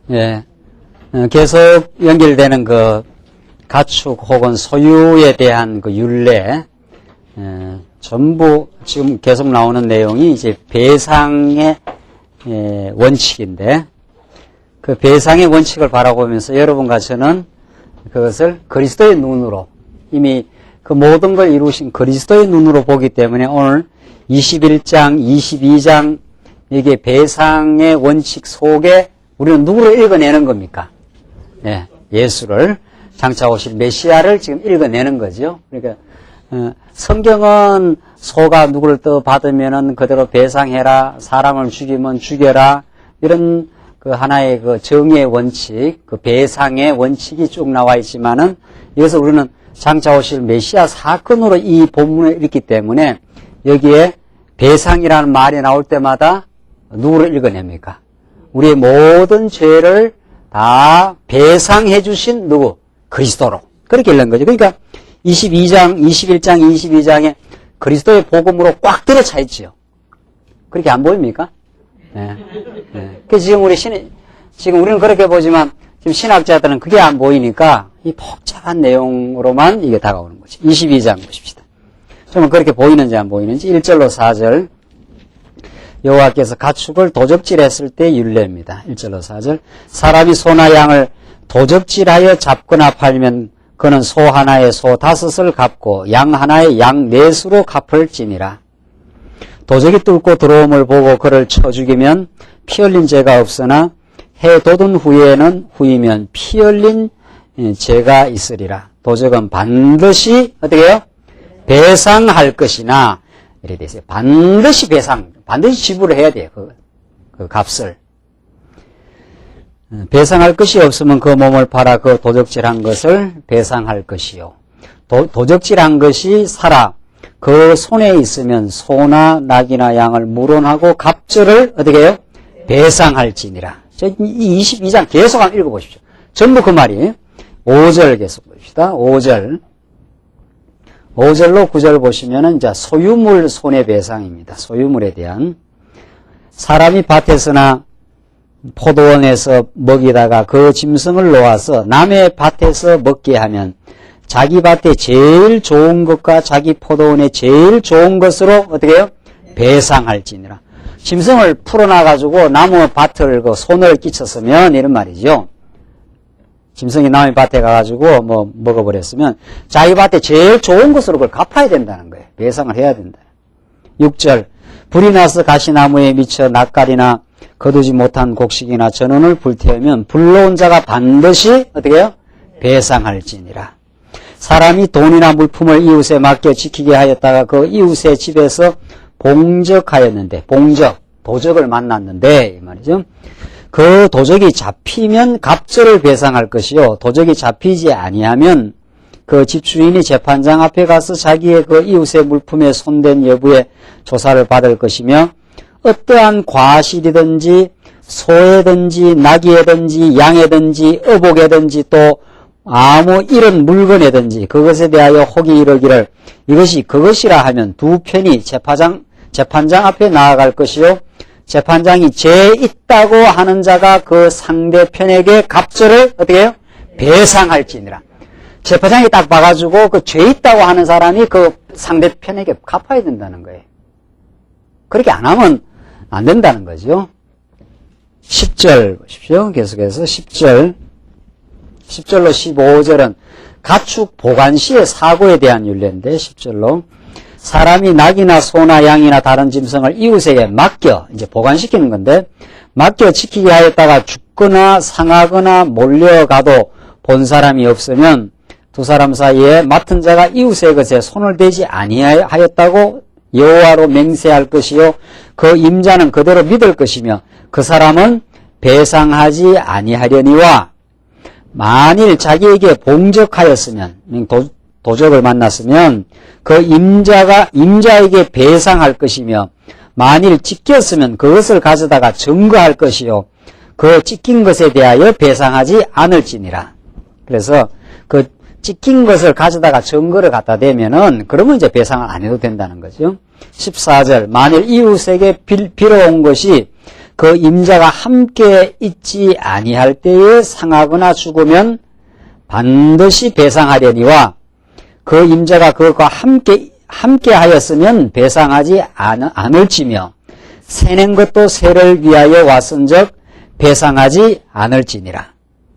예, 계속 연결되는 그 가축 혹은 소유에 대한 그 율례, 전부 지금 계속 나오는 내용이 이제 배상의 원칙인데, 그 배상의 원칙을 바라보면서 여러분과 저는 그것을 그리스도의 눈으로, 이미 그 모든 걸 이루신 그리스도의 눈으로 보기 때문에 오늘 21장, 22장 이게 배상의 원칙 속에 우리는 누구를 읽어내는 겁니까? 예, 예수를, 장차 오실 메시아를 지금 읽어내는 거죠. 그러니까 성경은 소가 누구를 또 받으면은 그대로 배상해라, 사람을 죽이면 죽여라, 이런 그 하나의 그 정의의 원칙, 그 배상의 원칙이 쭉 나와 있지만은 이것을 우리는 장차 오실 메시아 사건으로 이 본문을 읽기 때문에 여기에 배상이라는 말이 나올 때마다 누구를 읽어냅니까? 우리의 모든 죄를 다 배상해 주신 누구? 그리스도로. 그렇게 읽는 거죠. 그러니까 21장, 22장에 그리스도의 복음으로 꽉 들어차 있지요. 그렇게 안 보입니까? 네. 네. 그래서 지금 우리는 그렇게 보지만 지금 신학자들은 그게 안 보이니까 이 복잡한 내용으로만 이게 다가오는 거죠. 22장 보십시다. 좀 그렇게 보이는지 안 보이는지 1절로 4절. 여호와께서 가축을 도적질했을 때 율례입니다. 1절로 4절. 사람이 소나 양을 도적질하여 잡거나 팔면 그는 소 하나에 소 5을 갚고 양 하나에 양 4수로 갚을지니라. 도적이 뚫고 들어옴을 보고 그를 쳐 죽이면 피 흘린 죄가 없으나 해 돋은 후이면 피 흘린 죄가 있으리라. 도적은 반드시 어떻게 해요? 배상할 것이나 이래 되세요. 반드시 지불을 해야 돼요. 그 값을. 배상할 것이 없으면 그 몸을 팔아 그 도적질한 것을 배상할 것이요. 도적질한 것이 살아 그 손에 있으면 소나 낙이나 양을 물원하고 갑절을 어떻게 해요? 배상할지니라. 이 22장 계속 한번 읽어보십시오. 전부 그 말이에요. 5절 계속 봅시다. 5절로 9절 보시면은 이제 소유물 손해배상입니다. 소유물에 대한. 사람이 밭에서나 포도원에서 먹이다가 그 짐승을 놓아서 남의 밭에서 먹게 하면 자기 밭에 제일 좋은 것과 자기 포도원에 제일 좋은 것으로 어떻게 해요? 배상할지니라. 짐승을 풀어놔가지고 나무 밭을 손을 끼쳤으면 이런 말이죠. 짐승이 남의 밭에 가가지고 먹어버렸으면 자기 밭에 제일 좋은 것으로 그걸 갚아야 된다는 거예요. 배상을 해야 된다. 6절. 불이 나서 가시나무에 미쳐 낯가리나 거두지 못한 곡식이나 전원을 불태우면 불러온 자가 반드시 어떻게 해요? 배상할지니라. 사람이 돈이나 물품을 이웃에 맡겨 지키게 하였다가 그 이웃의 집에서 봉적하였는데, 도적을 만났는데 이 말이죠. 그 도적이 잡히면 갑절을 배상할 것이요. 도적이 잡히지 아니하면 그 집주인이 재판장 앞에 가서 자기의 그 이웃의 물품에 손댄 여부에 조사를 받을 것이며 어떠한 과실이든지 소에든지 나귀에든지 양에든지 어복에든지 또 아무 이런 물건에든지 그것에 대하여 혹이 이르기를 이것이 그것이라 하면 두 편이 재판장 앞에 나아갈 것이요. 재판장이 죄 있다고 하는 자가 그 상대편에게 갑절을 어떻게 해요? 배상할지니라. 재판장이 딱 봐가지고 그 죄 있다고 하는 사람이 그 상대편에게 갚아야 된다는 거예요. 그렇게 안 하면 안 된다는 거죠. 10절 보십시오. 계속해서 10절로 15절은 가축 보관 시의 사고에 대한 율례인데 10절로 사람이 낙이나 소나 양이나 다른 짐승을 이웃에게 맡겨 이제 보관시키는 건데 맡겨 지키게 하였다가 죽거나 상하거나 몰려가도 본 사람이 없으면 두 사람 사이에 맡은 자가 이웃의 것에 손을 대지 아니하였다고 여호와로 맹세할 것이요 그 임자는 그대로 믿을 것이며 그 사람은 배상하지 아니하려니와 만일 자기에게 봉적하였으면 도적을 만났으면 그 임자에게 배상할 것이며 만일 찢겼으면 그것을 가져다가 증거할 것이요 그 찢긴 것에 대하여 배상하지 않을지니라. 그래서 그 찢긴 것을 가져다가 증거를 갖다 대면은 그러면 이제 배상을 안 해도 된다는 거죠. 14절 만일 이웃에게 빌어온 것이 그 임자가 함께 있지 아니할 때에 상하거나 죽으면 반드시 배상하려니와 그 임자가 그것과 함께 하였으면 배상하지 않을지며 새낸 것도 새를 위하여 왔은즉 배상하지 않을지니라.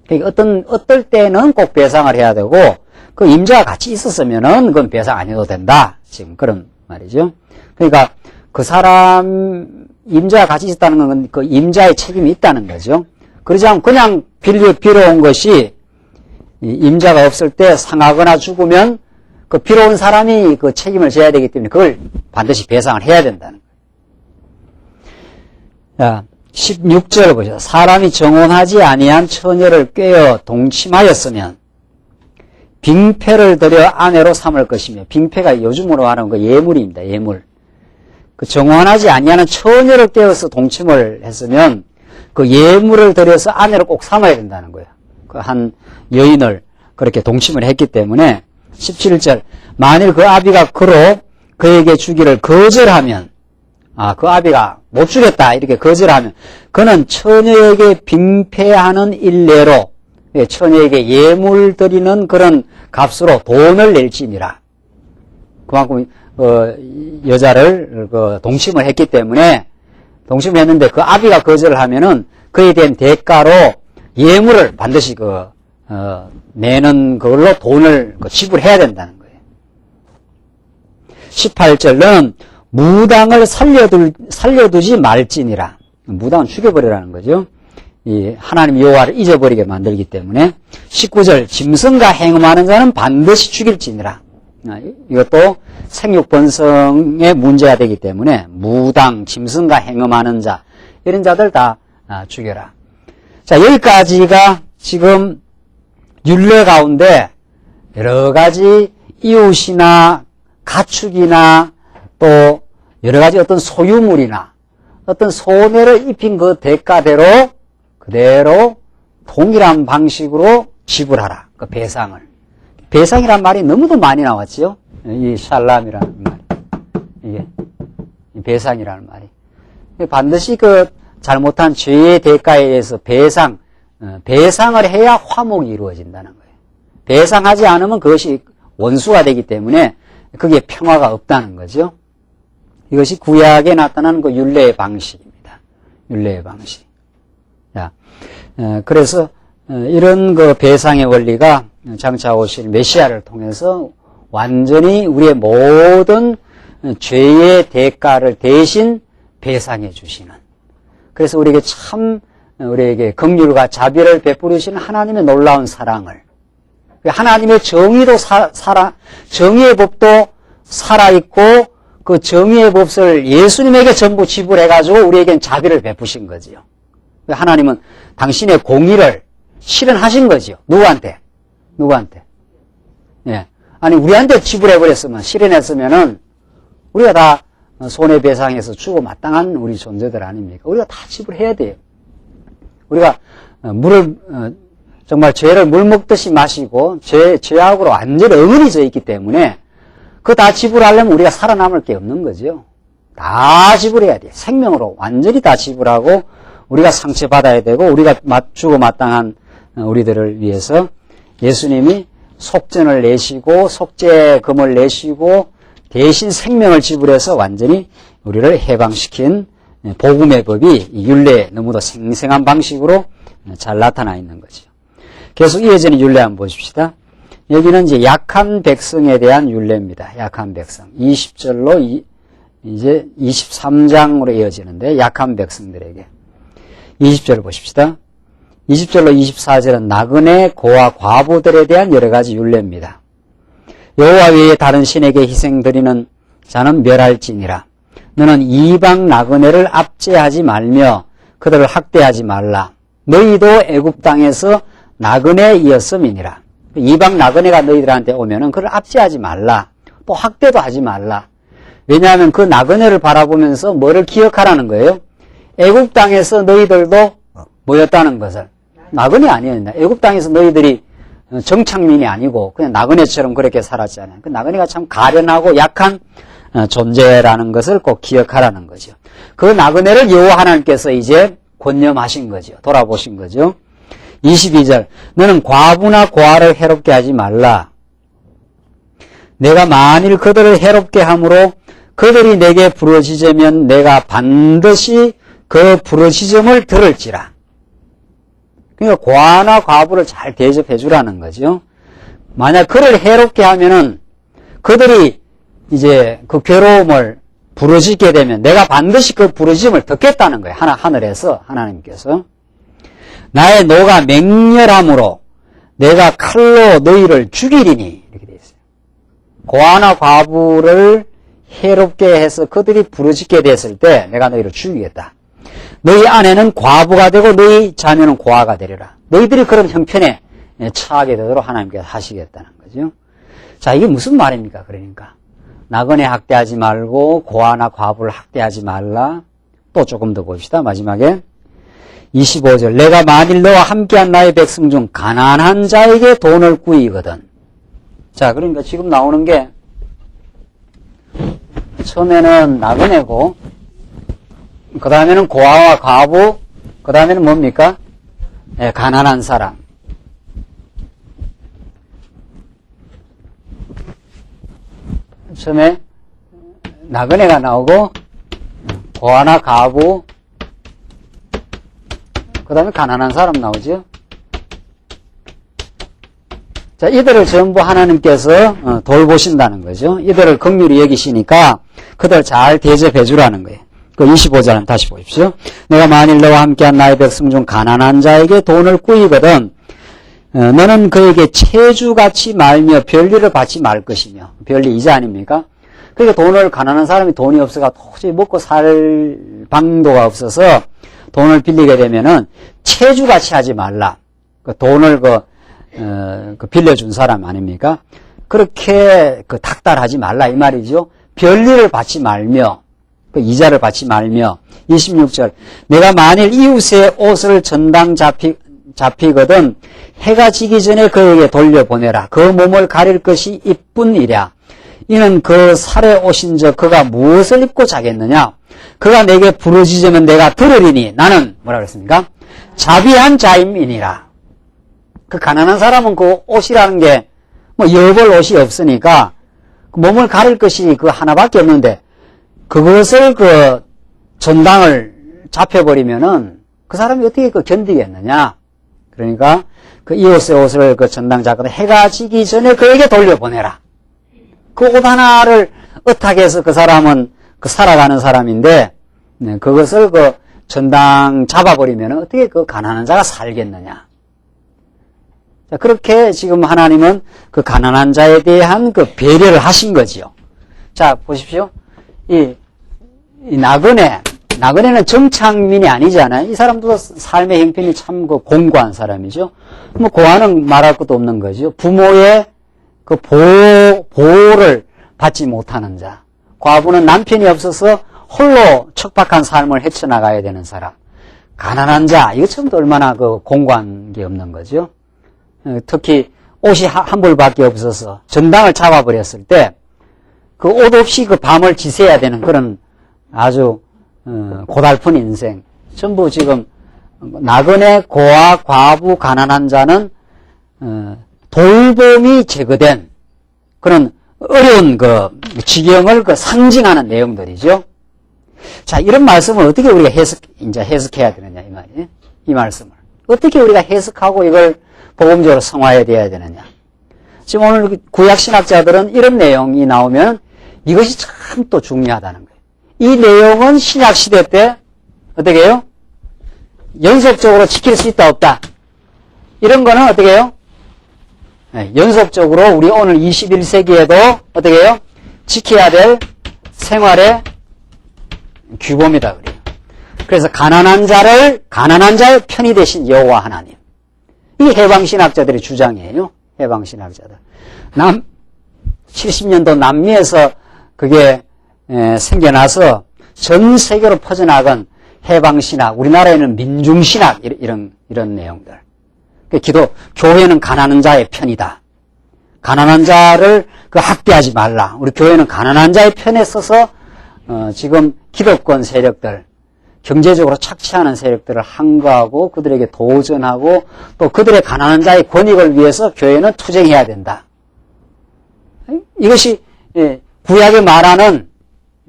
그러니까 어떨 때는 꼭 배상을 해야 되고 그 임자가 같이 있었으면은 그건 배상 안 해도 된다. 지금 그런 말이죠. 그러니까 그 사람 임자가 같이 있다는 건 그 임자의 책임이 있다는 거죠. 그러지 않고 그냥 빌어온 것이 임자가 없을 때 상하거나 죽으면 그 빌어온 사람이 그 책임을 져야 되기 때문에 그걸 반드시 배상을 해야 된다는 거예요. 자, 16절 보죠. 사람이 정혼하지 아니한 처녀를 꿰어 동침하였으면 빙패를 들여 아내로 삼을 것이며, 빙패가 요즘으로 말하는 그 예물입니다. 예물. 그 정혼하지 아니하는 처녀를 꿰어서 동침을 했으면 그 예물을 들여서 아내로 꼭 삼아야 된다는 거예요. 그 한 여인을 그렇게 동침을 했기 때문에 17절 만일 그 아비가 그로 그에게 주기를 거절하면, 그 아비가 못 주겠다 이렇게 거절하면 그는 처녀에게 빙패하는 일례로 처녀에게 예물 드리는 그런 값으로 돈을 낼지니라. 그만큼 여자를 동침을 했기 때문에 동침을 했는데 그 아비가 거절을 하면은 그에 대한 대가로 예물을 반드시 내는 걸로 돈을 지불해야 된다는 거예요. 18절은 무당을 살려두지 말지니라. 무당은 죽여버리라는 거죠. 이 하나님 여호와를 잊어버리게 만들기 때문에. 19절 짐승과 행음하는 자는 반드시 죽일지니라. 이것도 생육번성의 문제가 되기 때문에 무당, 짐승과 행음하는 자 이런 자들 다 죽여라. 자, 여기까지가 지금 율례 가운데 여러 가지 이웃이나 가축이나 또 여러 가지 어떤 소유물이나 어떤 손해를 입힌 그 대가대로 그대로 동일한 방식으로 지불하라. 그 배상을. 배상이란 말이 너무도 많이 나왔지요. 이 샬람이라는 말이. 이게 배상이라는 말이. 반드시 그 잘못한 죄의 대가에 의해서 배상을 해야 화목이 이루어진다는 거예요. 배상하지 않으면 그것이 원수가 되기 때문에 그게 평화가 없다는 거죠. 이것이 구약에 나타나는 그 율례의 방식입니다. 율례의 방식. 자, 그래서 이런 그 배상의 원리가 장차 오실 메시아를 통해서 완전히 우리의 모든 죄의 대가를 대신 배상해 주시는. 그래서 우리에게 긍휼과 자비를 베푸시는 하나님의 놀라운 사랑을, 하나님의 정의도 정의의 법도 살아있고 그 정의의 법을 예수님에게 전부 지불해가지고 우리에겐 자비를 베푸신 거지요. 하나님은 당신의 공의를 실현하신 거지요. 누구한테? 예. 아니, 우리한테 지불해버렸으면, 실현했으면은, 우리가 다 손해배상해서 주고 마땅한 우리 존재들 아닙니까? 우리가 다 지불해야 돼요. 우리가 정말 죄를 물 먹듯이 마시고, 죄악으로 완전히 어머니져 있기 때문에, 그거 다 지불하려면 우리가 살아남을 게 없는 거죠. 다 지불해야 돼요. 생명으로 완전히 다 지불하고, 우리가 상처받아야 되고, 우리가 주고 마땅한 우리들을 위해서 예수님이 속전을 내시고 속죄금을 내시고 대신 생명을 지불해서 완전히 우리를 해방시킨 복음의 법이 율례에 너무도 생생한 방식으로 잘 나타나 있는 거죠. 계속 이어지는 율례 한번 보십시다. 여기는 이제 약한 백성에 대한 율례입니다. 약한 백성. 20절로 이제 23장으로 이어지는데 약한 백성들에게. 20절을 보십시다. 20절로 24절은 나그네 고아 과부들에 대한 여러 가지 율례입니다. 여호와 외에 다른 신에게 희생드리는 자는 멸할지니라. 너는 이방 나그네를 압제하지 말며 그들을 학대하지 말라. 너희도 애굽 땅에서 나그네이었음이니라. 이방 나그네가 너희들한테 오면은 그를 압제하지 말라. 또 학대도 하지 말라. 왜냐하면 그 나그네를 바라보면서 뭐를 기억하라는 거예요? 애굽 땅에서 너희들도 뭐였다는 것을. 나그네 아니었나? 애굽 땅에서 너희들이 정착민이 아니고 그냥 나그네처럼 그렇게 살았잖아요. 그 나그네가 참 가련하고 약한 존재라는 것을 꼭 기억하라는 거죠. 그 나그네를 여호와 하나님께서 이제 권념하신 거죠. 돌아보신 거죠. 22절 너는 과부나 고아를 해롭게 하지 말라. 내가 만일 그들을 해롭게 함으로 그들이 내게 부르짖으면 내가 반드시 그 부르짖음을 들을지라. 그러니까 고아나 과부를 잘 대접해 주라는 거죠. 만약 그를 해롭게 하면은 그들이 이제 그 괴로움을 부르짖게 되면 내가 반드시 그 부르짖음을 듣겠다는 거예요. 하늘에서 하나님께서. 나의 노가 맹렬함으로 내가 칼로 너희를 죽이리니 이렇게 되어 있어요. 고아나 과부를 해롭게 해서 그들이 부르짖게 됐을 때 내가 너희를 죽이겠다. 너희 아내는 과부가 되고 너희 자녀는 고아가 되리라. 너희들이 그런 형편에 처하게 되도록 하나님께서 하시겠다는 거죠. 자, 이게 무슨 말입니까? 그러니까 나그네 학대하지 말고 고아나 과부를 학대하지 말라. 또 조금 더 봅시다. 마지막에 25절 내가 만일 너와 함께한 나의 백성 중 가난한 자에게 돈을 꾸이거든. 자, 그러니까 지금 나오는 게 처음에는 나그네고 그 다음에는 고아와 과부, 그 다음에는 뭡니까? 네, 가난한 사람. 처음에 나그네가 나오고 고아나 과부, 그 다음에 가난한 사람 나오죠. 자, 이들을 전부 하나님께서 돌보신다는 거죠. 이들을 긍휼히 여기시니까 그들 잘 대접해 주라는 거예요. 그 25절 다시 보십시오. 내가 만일 너와 함께한 나의 백성 중 가난한 자에게 돈을 꾸이거든 너는 그에게 체주같이 말며 별리를 받지 말 것이며. 별리 이자 아닙니까? 그러니까 돈을 가난한 사람이 돈이 없어가 도저히 먹고 살 방도가 없어서 돈을 빌리게 되면은 체주같이 하지 말라. 그 돈을 빌려준 사람 아닙니까? 그렇게 닥달하지 말라 이 말이죠. 별리를 받지 말며 그 이자를 받지 말며. 26절 내가 만일 이웃의 옷을 전당 잡히거든 해가 지기 전에 그에게 돌려보내라. 그 몸을 가릴 것이 이뿐이랴. 이는 그 살에 오신 저 그가 무엇을 입고 자겠느냐. 그가 내게 부르짖으면 내가 들으리니 나는 뭐라 그랬습니까? 자비한 자임이니라. 그 가난한 사람은 그 옷이라는 게 뭐 여벌 옷이 없으니까 몸을 가릴 것이 그 하나밖에 없는데 그것을 그 전당을 잡혀버리면은 그 사람이 어떻게 견디겠느냐. 그러니까 그 이웃의 옷을 그 전당 잡거든 해가 지기 전에 그에게 돌려보내라. 그 옷 하나를 어탁해서 그 사람은 살아가는 사람인데 그것을 그 전당 잡아버리면 어떻게 그 가난한 자가 살겠느냐. 자, 그렇게 지금 하나님은 그 가난한 자에 대한 그 배려를 하신 거지요. 자, 보십시오. 이 나그네는 정착민이 아니잖아요. 이 사람도 삶의 형편이 참 그 공고한 사람이죠. 뭐 고아는 말할 것도 없는 거죠. 부모의 그 보호를 받지 못하는 자. 과부는 남편이 없어서 홀로 척박한 삶을 헤쳐나가야 되는 사람. 가난한 자, 이거 처음부터 얼마나 그 공고한 게 없는 거죠. 특히 옷이 한 벌밖에 없어서 전당을 잡아버렸을 때 그 옷 없이 그 밤을 지새야 되는 그런 아주 고달픈 인생. 전부 지금 나그네, 고아, 과부, 가난한 자는 돌봄이 제거된 그런 어려운 그 지경을 그 상징하는 내용들이죠. 자, 이런 말씀을 어떻게 우리가 해석해야 되느냐, 이 말이에요. 이 말씀을. 어떻게 우리가 해석하고 이걸 복음적으로 성화해야 되느냐. 지금 오늘 구약신학자들은 이런 내용이 나오면 이것이 참 또 중요하다는 거예요. 이 내용은 신약시대 때 어떻게 해요? 연속적으로 지킬 수 있다, 없다. 이런 거는 어떻게 해요? 네, 연속적으로 우리 오늘 21세기에도 어떻게 해요? 지켜야 될 생활의 규범이다 그래요. 그래서 가난한 자의 편이 되신 여호와 하나님. 이게 해방신학자들의 주장이에요. 해방신학자들. 70년도 남미에서 그게 생겨나서 전 세계로 퍼져나간 해방신학, 우리나라에는 민중신학 이런 교회는 가난한 자의 편이다. 가난한 자를 그 학대하지 말라. 우리 교회는 가난한 자의 편에 서서 지금 기득권 세력들, 경제적으로 착취하는 세력들을 항거하고 그들에게 도전하고 또 그들의 가난한 자의 권익을 위해서 교회는 투쟁해야 된다. 이것이 구약에 말하는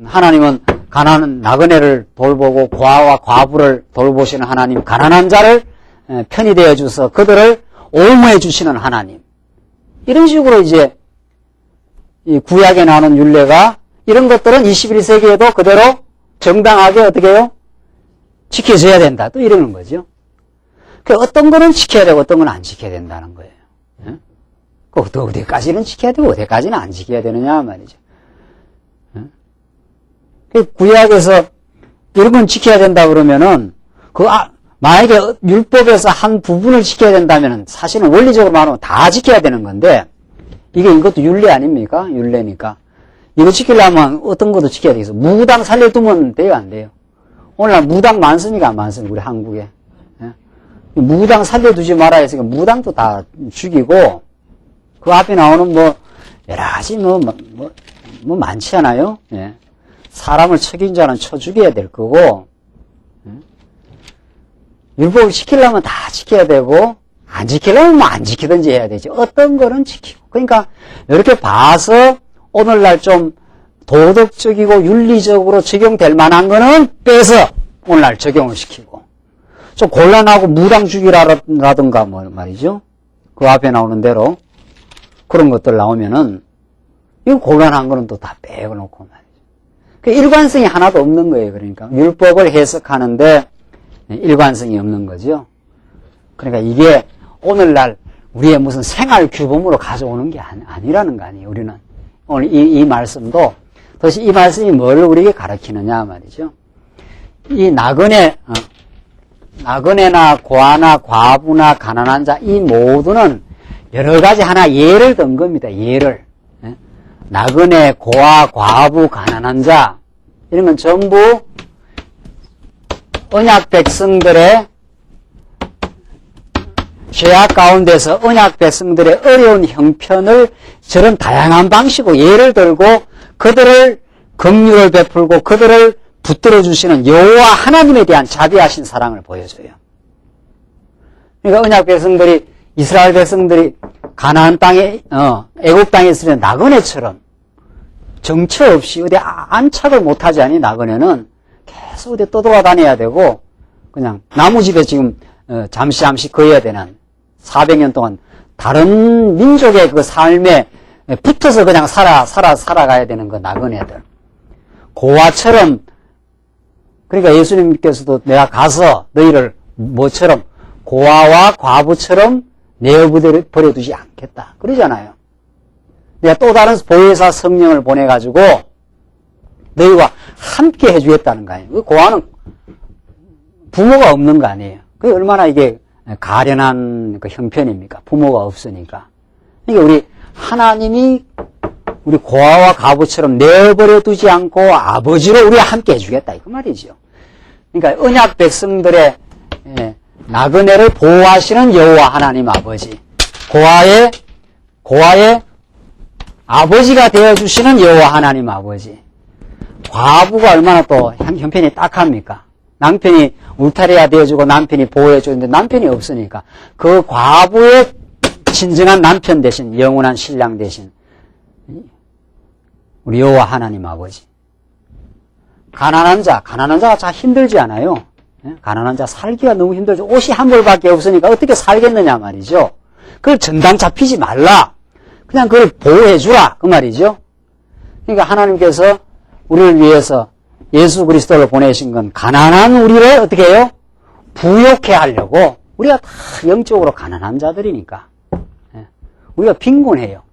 하나님은 가난한 나그네를 돌보고 고아와 과부를 돌보시는 하나님, 가난한 자를 편히 되어 주서 그들을 옹호해 주시는 하나님. 이런 식으로 이제 이 구약에 나오는 율례가 이런 것들은 21세기에도 그대로 정당하게 어떻게 해요? 지켜져야 된다. 또 이러는 거죠. 그 어떤 거는 지켜야 되고 어떤 건 안 지켜야 된다는 거예요. 그 어디까지는 지켜야 되고 어디까지는 안 지켜야 되느냐 말이죠. 그 구약에서 이런 건 지켜야 된다 그러면은 만약에 율법에서 한 부분을 지켜야 된다면은 사실은 원리적으로 말하면 다 지켜야 되는 건데 이것도 율례 아닙니까? 율례니까. 이거 지키려면 어떤 것도 지켜야 되겠어. 무당 살려두면 돼요, 안 돼요? 오늘날 무당 많습니까? 안 많습니까? 우리 한국에. 무당 살려두지 말아야 했으니까 무당도 다 죽이고 그 앞에 나오는 여러 가지 많지 않아요? 예. 사람을 책임자는 쳐 죽여야 될 거고, 율법을 지키려면 다 지켜야 되고, 안 지키려면 안 지키든지 해야 되지. 어떤 거는 지키고. 그러니까, 이렇게 봐서, 오늘날 좀 도덕적이고 윤리적으로 적용될 만한 거는 빼서, 오늘날 적용을 시키고. 좀 곤란하고 무당 죽이라든가 말이죠. 그 앞에 나오는 대로, 그런 것들 나오면은, 이거 곤란한 거는 또 다 빼놓고 말이죠. 그 일관성이 하나도 없는 거예요. 그러니까 율법을 해석하는데 일관성이 없는 거죠. 그러니까 이게 오늘날 우리의 무슨 생활 규범으로 가져오는 게 아니라는 거 아니에요. 우리는 오늘 이 말씀도 도대체 이 말씀이 뭘 우리에게 가르치느냐 말이죠. 이 나그네나 고아나 과부나 가난한 자 이 모두는 여러 가지 하나 예를 든 겁니다. 예를. 나그네, 고아, 과부, 가난한 자 이런 건 전부 언약 백성들의 죄악 가운데서 언약 백성들의 어려운 형편을 저런 다양한 방식으로 예를 들고 그들을 긍휼을 베풀고 그들을 붙들어 주시는 여호와 하나님에 대한 자비하신 사랑을 보여줘요. 그러니까 언약 백성들이 이스라엘 백성들이 가나안 땅에 애굽 땅에 있을 때 나그네처럼 정처 없이 어디 안착을 못하지 않니? 나그네는 계속 어디 떠돌아다녀야 되고 그냥 나무집에 지금 잠시 거해야 되는 400년 동안 다른 민족의 그 삶에 붙어서 그냥 살아가야 되는 그 나그네들. 고아처럼 그러니까 예수님께서도 내가 가서 너희를 뭐처럼 고아와 과부처럼 내어버려두지 않겠다. 그러잖아요. 내가 또 다른 보혜사 성령을 보내가지고 너희와 함께 해주겠다는 거 아니에요. 그 고아는 부모가 없는 거 아니에요. 그게 얼마나 이게 가련한 그 형편입니까? 부모가 없으니까. 그러니까 우리 하나님이 우리 고아와 과부처럼 내버려두지 않고 아버지로 우리와 함께 해주겠다. 그 말이죠. 그러니까 언약 백성들의 나그네를 보호하시는 여호와 하나님 아버지, 고아의 아버지가 되어주시는 여호와 하나님 아버지. 과부가 얼마나 또 형편이 딱합니까? 남편이 울타리가 되어주고 남편이 보호해주는데 남편이 없으니까 그 과부의 진정한 남편 대신 영원한 신랑 대신 우리 여호와 하나님 아버지. 가난한 자가 참 힘들지 않아요? 가난한 자 살기가 너무 힘들죠. 옷이 한 벌밖에 없으니까 어떻게 살겠느냐 말이죠. 그걸 전당 잡히지 말라. 그냥 그걸 보호해주라. 그 말이죠. 그러니까 하나님께서 우리를 위해서 예수 그리스도를 보내신 건 가난한 우리를 어떻게 해요? 부욕해 하려고. 우리가 다 영적으로 가난한 자들이니까. 우리가 빈곤해요.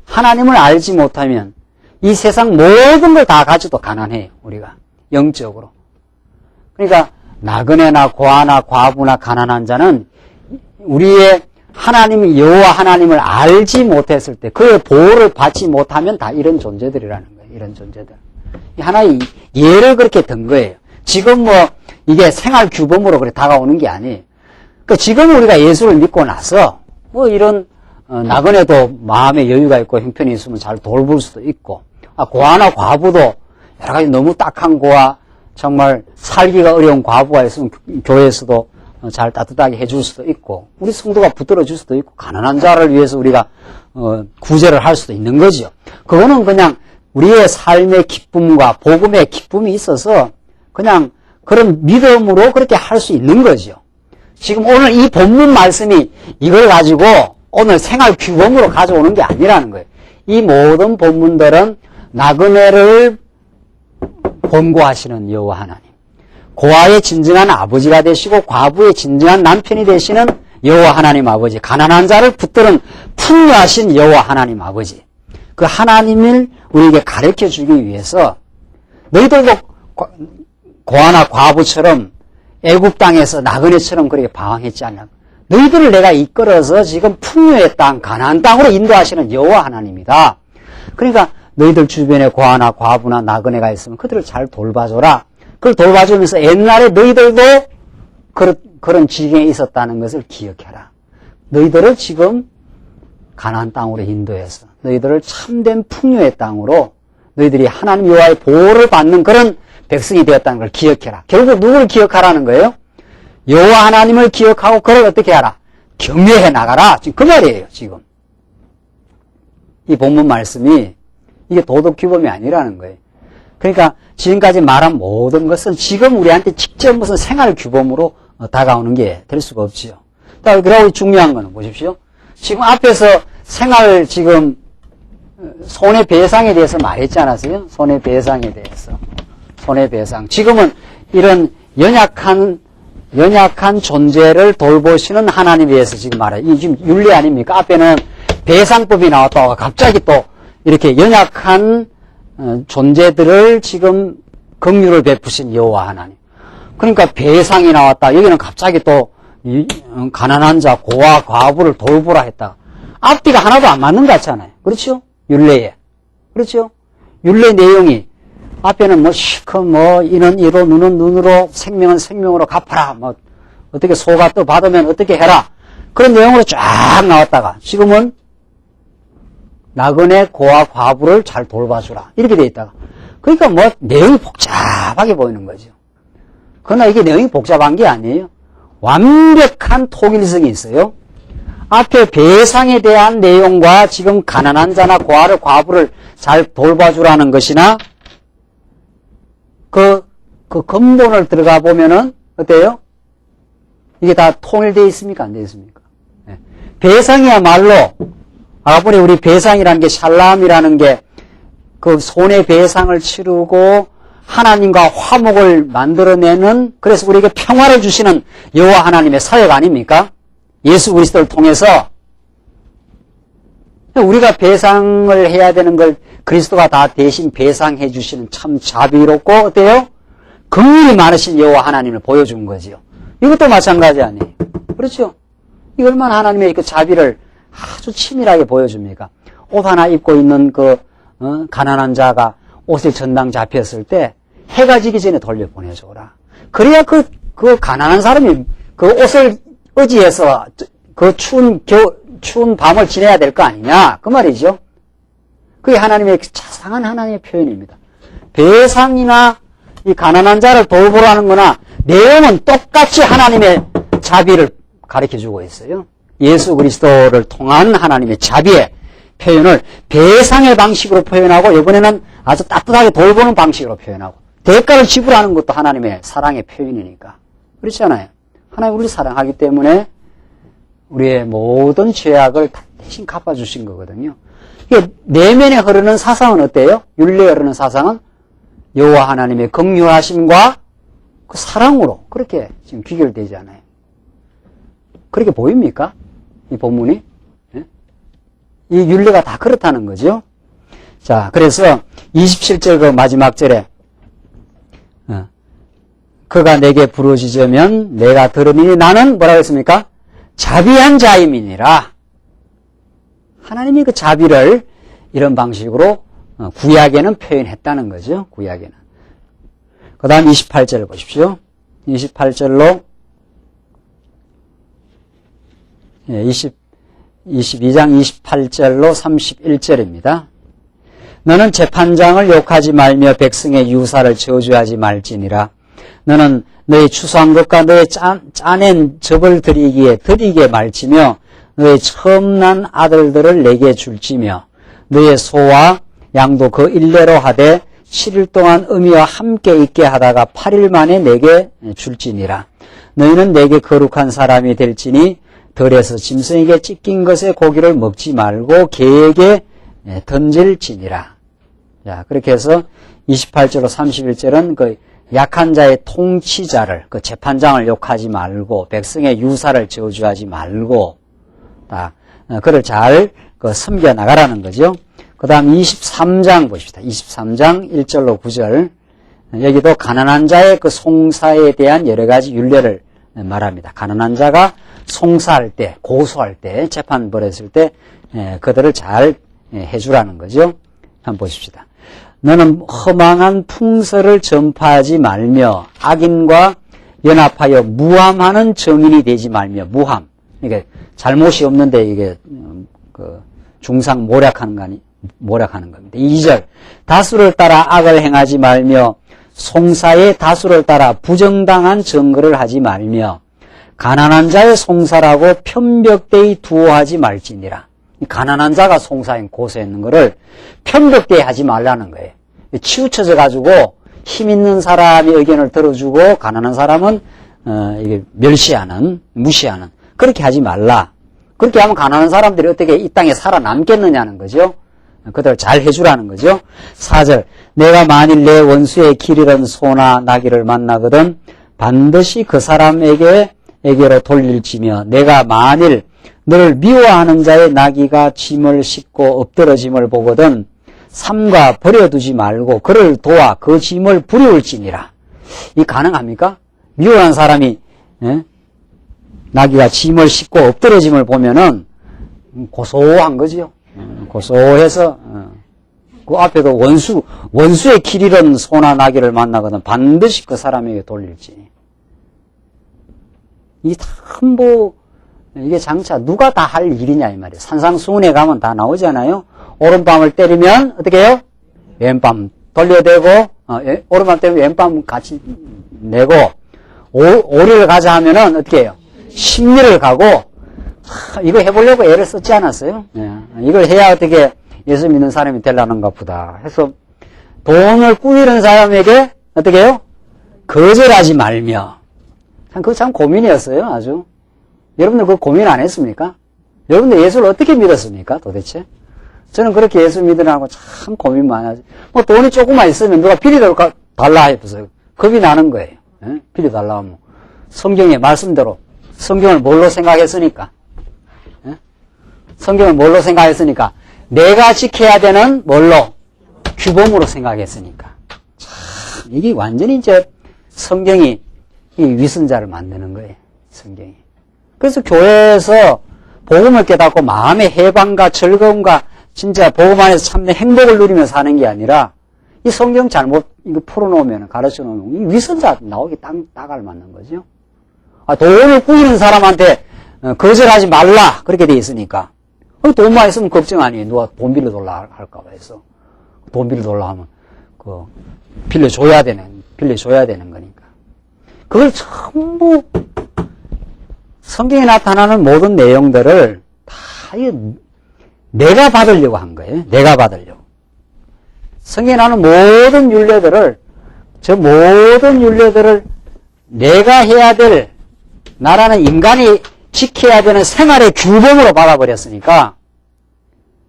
하나님을 알지 못하면 이 세상 모든 걸 다 가져도 가난해요. 우리가 영적으로. 그러니까 나그네나 고아나 과부나 가난한 자는 우리의 하나님 여호와 하나님을 알지 못했을 때 그의 보호를 받지 못하면 다 이런 존재들이라는 거예요. 이런 존재들. 하나의 예를 그렇게 든 거예요. 지금 이게 생활 규범으로 그렇게 다가오는 게 아니에요. 그러니까 지금 우리가 예수를 믿고 나서 이런 나그네도 마음의 여유가 있고 형편이 있으면 잘 돌볼 수도 있고, 고아나 과부도 여러 가지 너무 딱한 고아, 정말 살기가 어려운 과부가 있으면 교회에서도 잘 따뜻하게 해줄 수도 있고, 우리 성도가 붙들어 줄 수도 있고, 가난한 자를 위해서 우리가 구제를 할 수도 있는 거죠. 그거는 그냥 우리의 삶의 기쁨과 복음의 기쁨이 있어서 그냥 그런 믿음으로 그렇게 할 수 있는 거죠. 지금 오늘 이 본문 말씀이 이걸 가지고 오늘 생활 규범으로 가져오는 게 아니라는 거예요. 이 모든 본문들은 나그네를 권고하시는 여호와 하나님, 고아의 진정한 아버지가 되시고 과부의 진정한 남편이 되시는 여호와 하나님 아버지, 가난한 자를 붙드는 풍요하신 여호와 하나님 아버지, 그 하나님을 우리에게 가르쳐 주기 위해서 너희들도 고아나 과부처럼 애굽 땅에서 나그네처럼 그렇게 방황했지 않나. 너희들을 내가 이끌어서 지금 풍요의 땅, 가나안 땅으로 인도하시는 여호와 하나님이다. 그러니까 너희들 주변에 고아나 과부나 나그네가 있으면 그들을 잘 돌봐줘라. 그걸 돌봐주면서 옛날에 너희들도 그런 지경에 있었다는 것을 기억해라. 너희들을 지금 가나안 땅으로 인도해서 너희들을 참된 풍요의 땅으로 너희들이 하나님 여호와의 보호를 받는 그런 백성이 되었다는 걸 기억해라. 결국 누구를 기억하라는 거예요? 여호와 하나님을 기억하고 그를 어떻게 하라? 경외해 나가라. 지금 그 말이에요. 지금 이 본문 말씀이 이게 도덕 규범이 아니라는 거예요. 그러니까 지금까지 말한 모든 것은 지금 우리한테 직접 무슨 생활 규범으로 다가오는 게 될 수가 없지요. 그리고 중요한 거는 보십시오. 지금 앞에서 생활 지금 손해배상에 대해서 말했지 않았어요? 손해배상에 대해서. 손해배상. 지금은 이런 연약한 존재를 돌보시는 하나님에 대해서 지금 말해요. 이 지금 윤리 아닙니까? 앞에는 배상법이 나왔다가 갑자기 또 이렇게 연약한 존재들을 지금 긍휼을 베푸신 여호와 하나님. 그러니까 배상이 나왔다. 여기는 갑자기 또 가난한 자, 고아, 과부를 돌보라 했다. 앞뒤가 하나도 안 맞는 것 같잖아요. 그렇죠? 율례에. 그렇죠? 율례 내용이 앞에는 뭐 시커 이는 이로 눈은 눈으로 생명은 생명으로 갚아라. 어떻게 소가 또 받으면 어떻게 해라. 그런 내용으로 쫙 나왔다가 지금은 나그네 고아 과부를 잘 돌봐주라. 이렇게 돼 있다가. 그러니까 내용이 복잡하게 보이는 거죠. 그러나 이게 내용이 복잡한 게 아니에요. 완벽한 통일성이 있어요. 앞에 배상에 대한 내용과 지금 가난한 자나 고아를 과부를 잘 돌봐주라는 것이나 그 근본을 들어가 보면은 어때요? 이게 다 통일되어 있습니까? 안 되어 있습니까? 네. 배상이야말로 아버지 우리 배상이라는 게 샬람이라는 게 그 손해배상을 치르고 하나님과 화목을 만들어내는, 그래서 우리에게 평화를 주시는 여호와 하나님의 사역 아닙니까? 예수 그리스도를 통해서 우리가 배상을 해야 되는 걸 그리스도가 다 대신 배상해 주시는 참 자비롭고 어때요? 긍휼이 많으신 여호와 하나님을 보여준 거지요. 이것도 마찬가지 아니에요. 그렇죠? 이 얼마나 하나님의 그 자비를 아주 치밀하게 보여줍니까? 옷 하나 입고 있는 가난한 자가 옷을 전당 잡혔을 때 해가 지기 전에 돌려보내줘라. 그래야 그 가난한 사람이 그 옷을 의지해서 그 추운 밤을 지내야 될 거 아니냐. 그 말이죠. 그게 하나님의 자상한 하나님의 표현입니다. 배상이나 이 가난한 자를 돌보라는 거나 내용은 똑같이 하나님의 자비를 가르쳐주고 있어요. 예수 그리스도를 통한 하나님의 자비의 표현을 배상의 방식으로 표현하고 이번에는 아주 따뜻하게 돌보는 방식으로 표현하고 대가를 지불하는 것도 하나님의 사랑의 표현이니까. 그렇잖아요. 하나님 우리를 사랑하기 때문에 우리의 모든 죄악을 대신 갚아주신 거거든요. 내면에 흐르는 사상은 어때요? 율리에 흐르는 사상은 여호와 하나님의 긍휼하심과 그 사랑으로 그렇게 지금 귀결되지 않아요. 그렇게 보입니까? 이 본문이? 네? 이 율리가 다 그렇다는 거죠. 자, 그래서 27절 그 마지막 절에 그가 내게 부르짖으면 내가 들으니 나는 뭐라고 했습니까? 자비한 자임이니라. 하나님이 그 자비를 이런 방식으로 구약에는 표현했다는 거죠. 구약에는. 그 다음 28절을 보십시오. 28절로 22장 28절로 31절입니다. 너는 재판장을 욕하지 말며 백성의 유사를 저주하지 말지니라. 너는 너의 추수한 것과 너의 짜낸 즙을 드리게 말지며 너의 처음 난 아들들을 내게 줄지며 너의 소와 양도 그 일례로 하되 7일 동안 어미와 함께 있게 하다가 8일 만에 내게 줄지니라. 너희는 내게 거룩한 사람이 될지니 들에서 짐승에게 찢긴 것의 고기를 먹지 말고 개에게 던질지니라. 자, 그렇게 해서 28절로 31절은 그 약한 자의 통치자를, 그 재판장을 욕하지 말고 백성의 유사를 저주하지 말고 그를 잘 섬겨 나가라는 거죠. 그 다음 23장 보십시다. 23장 1절로 9절. 여기도 가난한 자의 그 송사에 대한 여러 가지 율례를 말합니다. 가난한 자가 송사할 때, 고소할 때, 재판 벌였을 때 그들을 잘 해주라는 거죠. 한번 보십시다. 너는 허망한 풍설을 전파하지 말며 악인과 연합하여 무함하는 정인이 되지 말며. 무함. 이게 잘못이 없는데 이게 중상 모략하는 겁니다. 2절. 다수를 따라 악을 행하지 말며 송사의 다수를 따라 부정당한 증거를 하지 말며 가난한 자의 송사라고 편벽되이 두어하지 말지니라. 가난한 자가 송사인 고소했는 거를 편벽되이 하지 말라는 거예요. 치우쳐져 가지고 힘 있는 사람의 의견을 들어주고 가난한 사람은 이게 멸시하는, 무시하는, 그렇게 하지 말라. 그렇게 하면 가난한 사람들이 어떻게 이 땅에 살아남겠느냐는 거죠. 그들 잘 해주라는 거죠. 4절. 내가 만일 내 원수의 길 잃은 소나 나귀를 만나거든 반드시 그 사람에게로 돌릴지며 내가 만일 너를 미워하는 자의 나귀가 짐을 싣고 엎드러짐을 보거든 삼가 버려두지 말고 그를 도와 그 짐을 부려올지니라. 이 가능합니까? 미워하는 사람이 나귀가 짐을 싣고 엎드러짐을 보면은 고소한 거죠. 고소해서 그 앞에도 원수의 길 잃은 소나 나귀를 만나거든 반드시 그 사람에게 돌릴지. 이 탐보 이게 장차 누가 다 할 일이냐 이 말이에요. 산상수훈에 가면 다 나오잖아요. 오른밤을 때리면 어떻게 해요? 왼밤 돌려대고 오른밤 때리면 왼밤 같이 내고 오리를 가자 하면은 어떻게 해요? 심리를 가고 이거 해보려고 애를 썼지 않았어요? 이걸 해야 어떻게 예수 믿는 사람이 되려는가 보다 해서 돈을 꾸미는 사람에게 어떻게 해요? 거절하지 말며. 그거 참 고민이었어요. 아주. 여러분들 그거 고민 안 했습니까? 여러분들 예수를 어떻게 믿었습니까? 도대체? 저는 그렇게 예수 믿으라고 참 고민 많이 하죠. 뭐 돈이 조금만 있으면 누가 비리 달라 해보세요. 겁이 나는 거예요. 비리 달라 하면. 성경의 말씀대로 성경을 뭘로 생각했으니까? 성경을 뭘로 생각했으니까? 내가 지켜야 되는 뭘로? 규범으로 생각했으니까. 참, 이게 완전히 이제 성경이 이 위선자를 만드는 거예요. 성경이. 그래서 교회에서 복음을 깨닫고 마음의 해방과 즐거움과 진짜 복음 안에서 참된 행복을 누리며 사는 게 아니라 이 성경 잘못 이거 풀어놓으면 가르쳐 놓으면 이 위선자 나오기 딱 알맞는 거죠. 돈을 꾸미는 사람한테 거절하지 말라 그렇게 돼 있으니까 돈만 있으면 걱정 아니에요. 누가 돈 빌려달라 할까봐 해서 돈 빌려달라 하면 빌려줘야 되는 거니까 그걸 전부 성경에 나타나는 모든 내용들을 다 내가 받으려고 한 거예요. 내가 받으려고. 성경에 나오는 모든 율례들을 내가 해야 될 나라는 인간이 지켜야 되는 생활의 규범으로 받아버렸으니까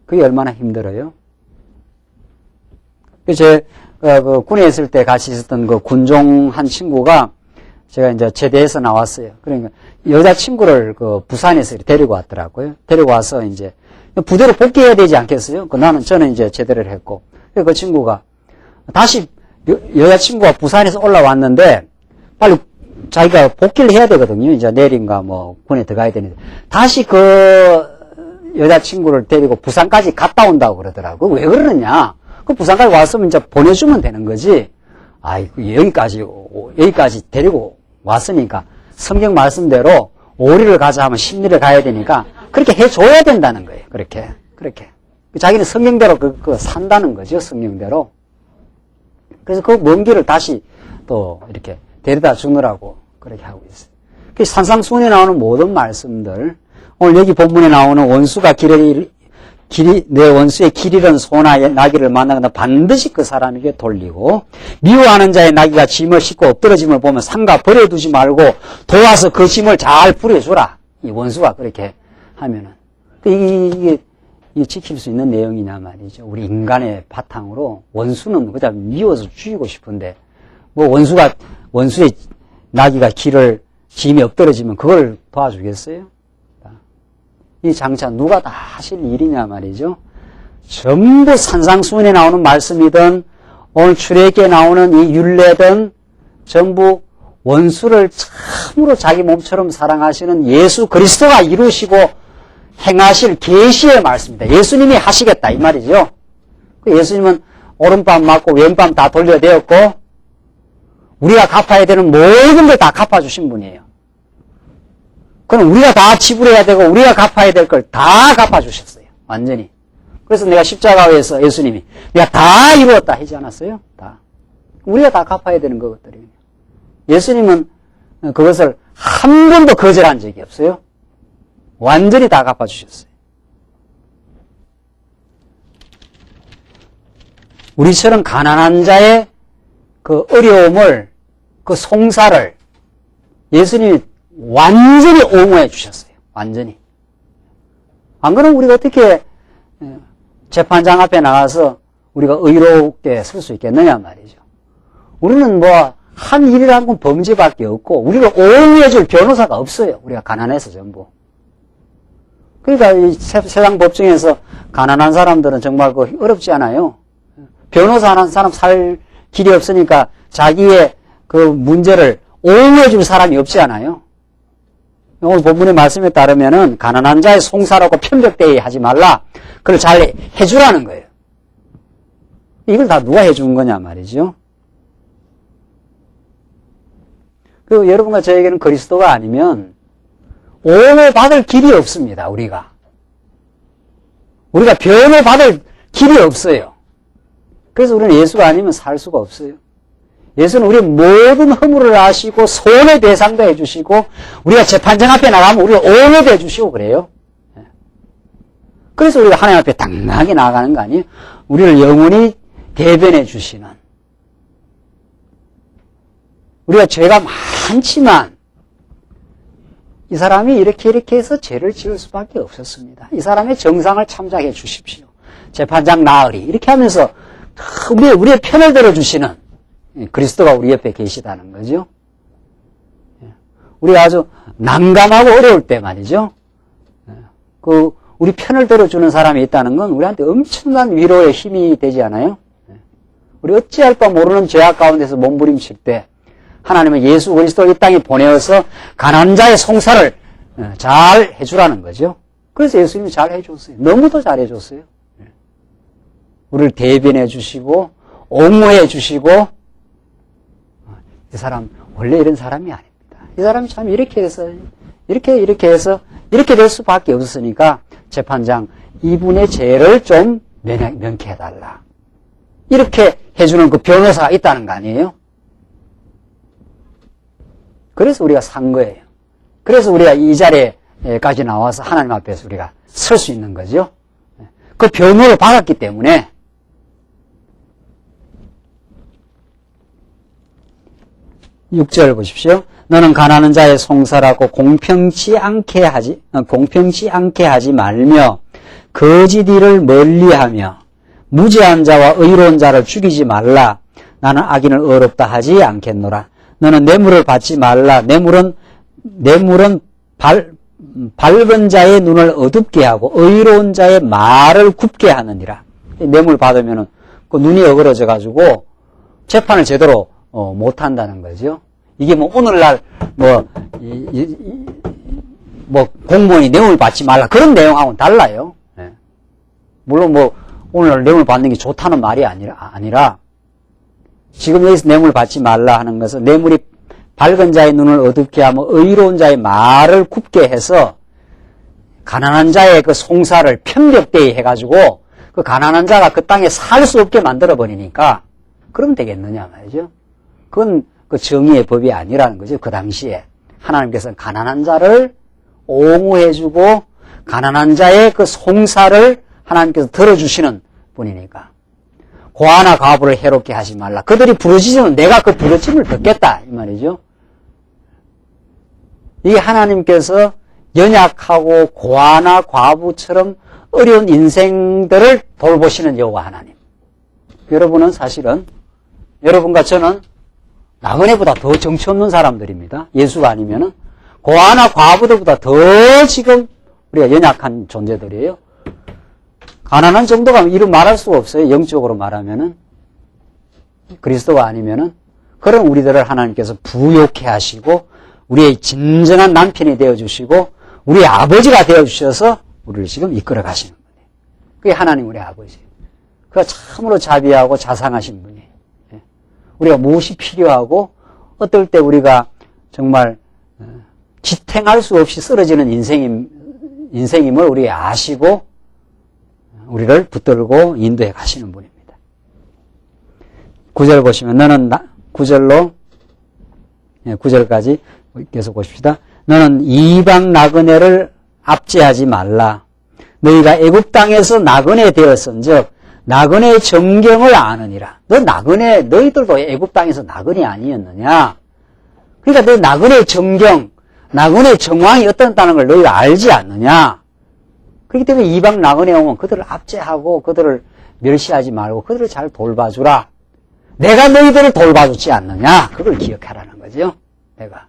그게 얼마나 힘들어요. 그 군에 있을 때 같이 있었던 그 군종 한 친구가 제가 이제 제대해서 나왔어요. 그러니까 여자친구를 그 부산에서 데리고 왔더라고요. 데리고 와서 이제 부대로 복귀해야 되지 않겠어요? 저는 이제 제대를 했고. 그 친구가 다시 여자친구가 부산에서 올라왔는데 빨리 자기가 복귀를 해야 되거든요. 이제 내일인가 뭐 군에 들어가야 되는데 다시 그 여자친구를 데리고 부산까지 갔다 온다고 그러더라고. 왜 그러느냐? 그 부산까지 왔으면 이제 보내주면 되는 거지. 여기까지 데리고 왔으니까 성경 말씀대로 오리를 가자 하면 심리를 가야 되니까 그렇게 해줘야 된다는 거예요. 그렇게. 자기는 성령대로 산다는 거죠. 성령대로. 그래서 그 먼 길을 다시 또 이렇게 데려다 주느라고 그렇게 하고 있어요. 그 산상수훈에 나오는 모든 말씀들, 오늘 여기 본문에 나오는 원수가 내 원수의 길 잃은 소나 나귀를 만나거나 반드시 그 사람에게 돌리고, 미워하는 자의 나귀가 짐을 싣고 엎드러짐을 보면 삼가 버려두지 말고 도와서 그 짐을 잘 부려주라. 이 원수가 그렇게 하면은. 이게 지킬 수 있는 내용이냐 말이죠. 우리 인간의 바탕으로 원수는 그냥 미워서 죽이고 싶은데, 뭐 원수의 나귀가 짐이 엎드러지면 그걸 도와주겠어요? 이 장차 누가 다 하실 일이냐 말이죠. 전부 산상수훈에 나오는 말씀이든 오늘 출애굽기에 나오는 이 율례든 전부 원수를 참으로 자기 몸처럼 사랑하시는 예수 그리스도가 이루시고 행하실 계시의 말씀입니다. 예수님이 하시겠다 이 말이죠. 예수님은 오른밤 맞고 왼밤 다 돌려대었고 우리가 갚아야 되는 모든 걸 다 갚아주신 분이에요. 그럼 우리가 다 지불해야 되고 우리가 갚아야 될 걸 다 갚아주셨어요. 완전히. 그래서 내가 십자가에서 예수님이 내가 다 이루었다 하지 않았어요? 다. 우리가 다 갚아야 되는 것들이에요. 예수님은 그것을 한 번도 거절한 적이 없어요. 완전히 다 갚아주셨어요. 우리처럼 가난한 자의 그 어려움을, 그 송사를 예수님이 완전히 옹호해 주셨어요. 완전히. 안 그러면 우리가 어떻게 재판장 앞에 나가서 우리가 의롭게 설 수 있겠느냐 말이죠. 우리는 뭐 한 일이라는 건 범죄밖에 없고 우리를 옹호해 줄 변호사가 없어요. 우리가 가난해서 전부. 그러니까 이 세상 법정에서 가난한 사람들은 정말 어렵지 않아요. 변호사 하는 사람 살 길이 없으니까 자기의 그 문제를 옹호해 줄 사람이 없지 않아요. 오늘 본문의 말씀에 따르면은 가난한 자의 송사라고 편벽대에 하지 말라. 그걸 잘 해주라는 거예요. 이걸 다 누가 해준 거냐 말이죠. 그리고 여러분과 저에게는 그리스도가 아니면 옹호받을 길이 없습니다. 우리가 변호받을 길이 없어요. 그래서 우리는 예수가 아니면 살 수가 없어요. 예수는 우리의 모든 허물을 아시고 손의 대상도 해주시고 우리가 재판장 앞에 나가면 우리가 옹호도 해주시고 그래요. 그래서 우리가 하나님 앞에 당당하게 나아가는 거 아니에요? 우리를 영원히 대변해 주시는. 우리가 죄가 많지만 이 사람이 이렇게 해서 죄를 지을 수밖에 없었습니다. 이 사람의 정상을 참작해 주십시오. 재판장 나으리 이렇게 하면서 우리의 편을 들어주시는 그리스도가 우리 옆에 계시다는 거죠. 우리가 아주 난감하고 어려울 때 말이죠. 우리 편을 들어주는 사람이 있다는 건 우리한테 엄청난 위로의 힘이 되지 않아요? 우리 어찌할 바 모르는 죄악 가운데서 몸부림칠 때 하나님은 예수 그리스도를 이 땅에 보내어서 가난한 자의 송사를 잘 해주라는 거죠. 그래서 예수님이 잘 해줬어요. 너무도 잘 해줬어요. 우리를 대변해 주시고 옹호해 주시고 이 사람 원래 이런 사람이 아닙니다. 이 사람이 참 이렇게 해서 이렇게 될 수밖에 없으니까 재판장 이분의 죄를 좀 명쾌 해달라. 이렇게 해주는 그 변호사가 있다는 거 아니에요? 그래서 우리가 산 거예요. 그래서 우리가 이 자리에까지 나와서 하나님 앞에서 우리가 설 수 있는 거죠. 그 변호를 받았기 때문에 6절 보십시오. 너는 가난한 자의 송사라고 공평치 않게 하지 말며 거짓 일을 멀리하며 무죄한 자와 의로운 자를 죽이지 말라. 나는 악인을 의롭다 하지 않겠노라. 너는 뇌물을 받지 말라. 뇌물은 밝은 자의 눈을 어둡게 하고 의로운 자의 말을 굽게 하느니라. 뇌물 받으면은 그 눈이 어그러져 가지고 재판을 제대로 못 한다는 거죠. 이게 뭐 오늘날 공무원이 뇌물 받지 말라 그런 내용하고는 달라요. 네. 물론 오늘 뇌물 받는 게 좋다는 말이 아니라 지금 여기서 뇌물 받지 말라 하는 것은 뇌물이 밝은 자의 눈을 어둡게 하며 의로운 자의 말을 굽게 해서 가난한 자의 그 송사를 편벽되이 해가지고 그 가난한 자가 그 땅에 살 수 없게 만들어버리니까 그럼 되겠느냐 말이죠. 그건 그 정의의 법이 아니라는 거죠. 그 당시에 하나님께서는 가난한 자를 옹호해주고 가난한 자의 그 송사를 하나님께서 들어주시는 분이니까 고아나 과부를 해롭게 하지 말라. 그들이 부르짖으면 내가 그 부르짖음을 듣겠다 이 말이죠. 이게 하나님께서 연약하고 고아나 과부처럼 어려운 인생들을 돌보시는 여호와 하나님. 여러분은 사실은 여러분과 저는 나그네보다 더 정치 없는 사람들입니다. 예수가 아니면은 고아나 과부들보다 더 지금 우리가 연약한 존재들이에요. 가난한 정도가 이루 말할 수가 없어요. 영적으로 말하면은 그리스도가 아니면은 그런 우리들을 하나님께서 부욕해 하시고 우리의 진정한 남편이 되어 주시고 우리의 아버지가 되어 주셔서 우리를 지금 이끌어 가시는 분이에요. 그게 하나님 우리 아버지. 그가 참으로 자비하고 자상하신 분이에요. 우리가 무엇이 필요하고 어떨 때 우리가 정말 지탱할 수 없이 쓰러지는 인생임을 우리 아시고 우리를 붙들고 인도해 가시는 분입니다. 9절 보시면 너는 9절까지 계속 보십시다. 너는 이방 나그네를 압제하지 말라. 너희가 애굽 땅에서 나그네 되었은즉 나그네의 정경을 아느니라. 너희들도 애굽 땅에서 나그네 아니었느냐? 그러니까 너 나그네의 정경, 나그네의 정황이 어떻다는 걸 너희가 알지 않느냐? 그렇기 때문에 이방 나그네 오면 그들을 압제하고 그들을 멸시하지 말고 그들을 잘 돌봐주라. 내가 너희들을 돌봐주지 않느냐? 그걸 기억하라는 거죠. 내가.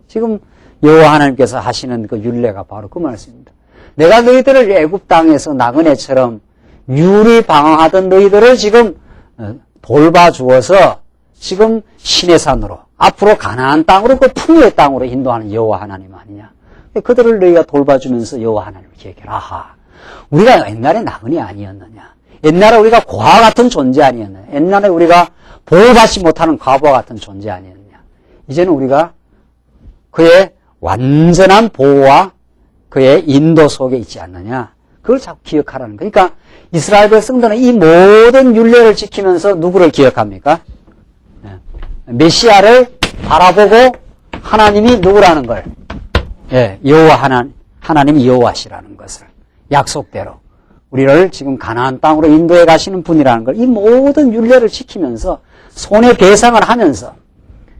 지금 여호와 하나님께서 하시는 그 율례가 바로 그 말씀입니다. 내가 너희들을 애굽 땅에서 나그네처럼 유리방황하던 너희들을 지금 돌봐주어서 지금 시내산으로 앞으로 가나안 땅으로 그 풍요의 땅으로 인도하는 여호와 하나님 아니냐. 그들을 너희가 돌봐주면서 여호와 하나님을 기억해라. 아하, 우리가 옛날에 나그네 아니었느냐. 옛날에 우리가 고아 같은 존재 아니었느냐. 옛날에 우리가 보호받지 못하는 과부와 같은 존재 아니었느냐. 이제는 우리가 그의 완전한 보호와 그의 인도 속에 있지 않느냐. 그걸 자꾸 기억하라는 거예요. 그러니까 이스라엘 백성들은 이 모든 율례를 지키면서 누구를 기억합니까? 메시아를 바라보고 하나님이 누구라는 걸, 여호와 하나님이 여호와시라는 것을 약속대로 우리를 지금 가나안 땅으로 인도해 가시는 분이라는 걸 이 모든 율례를 지키면서 손해배상을 하면서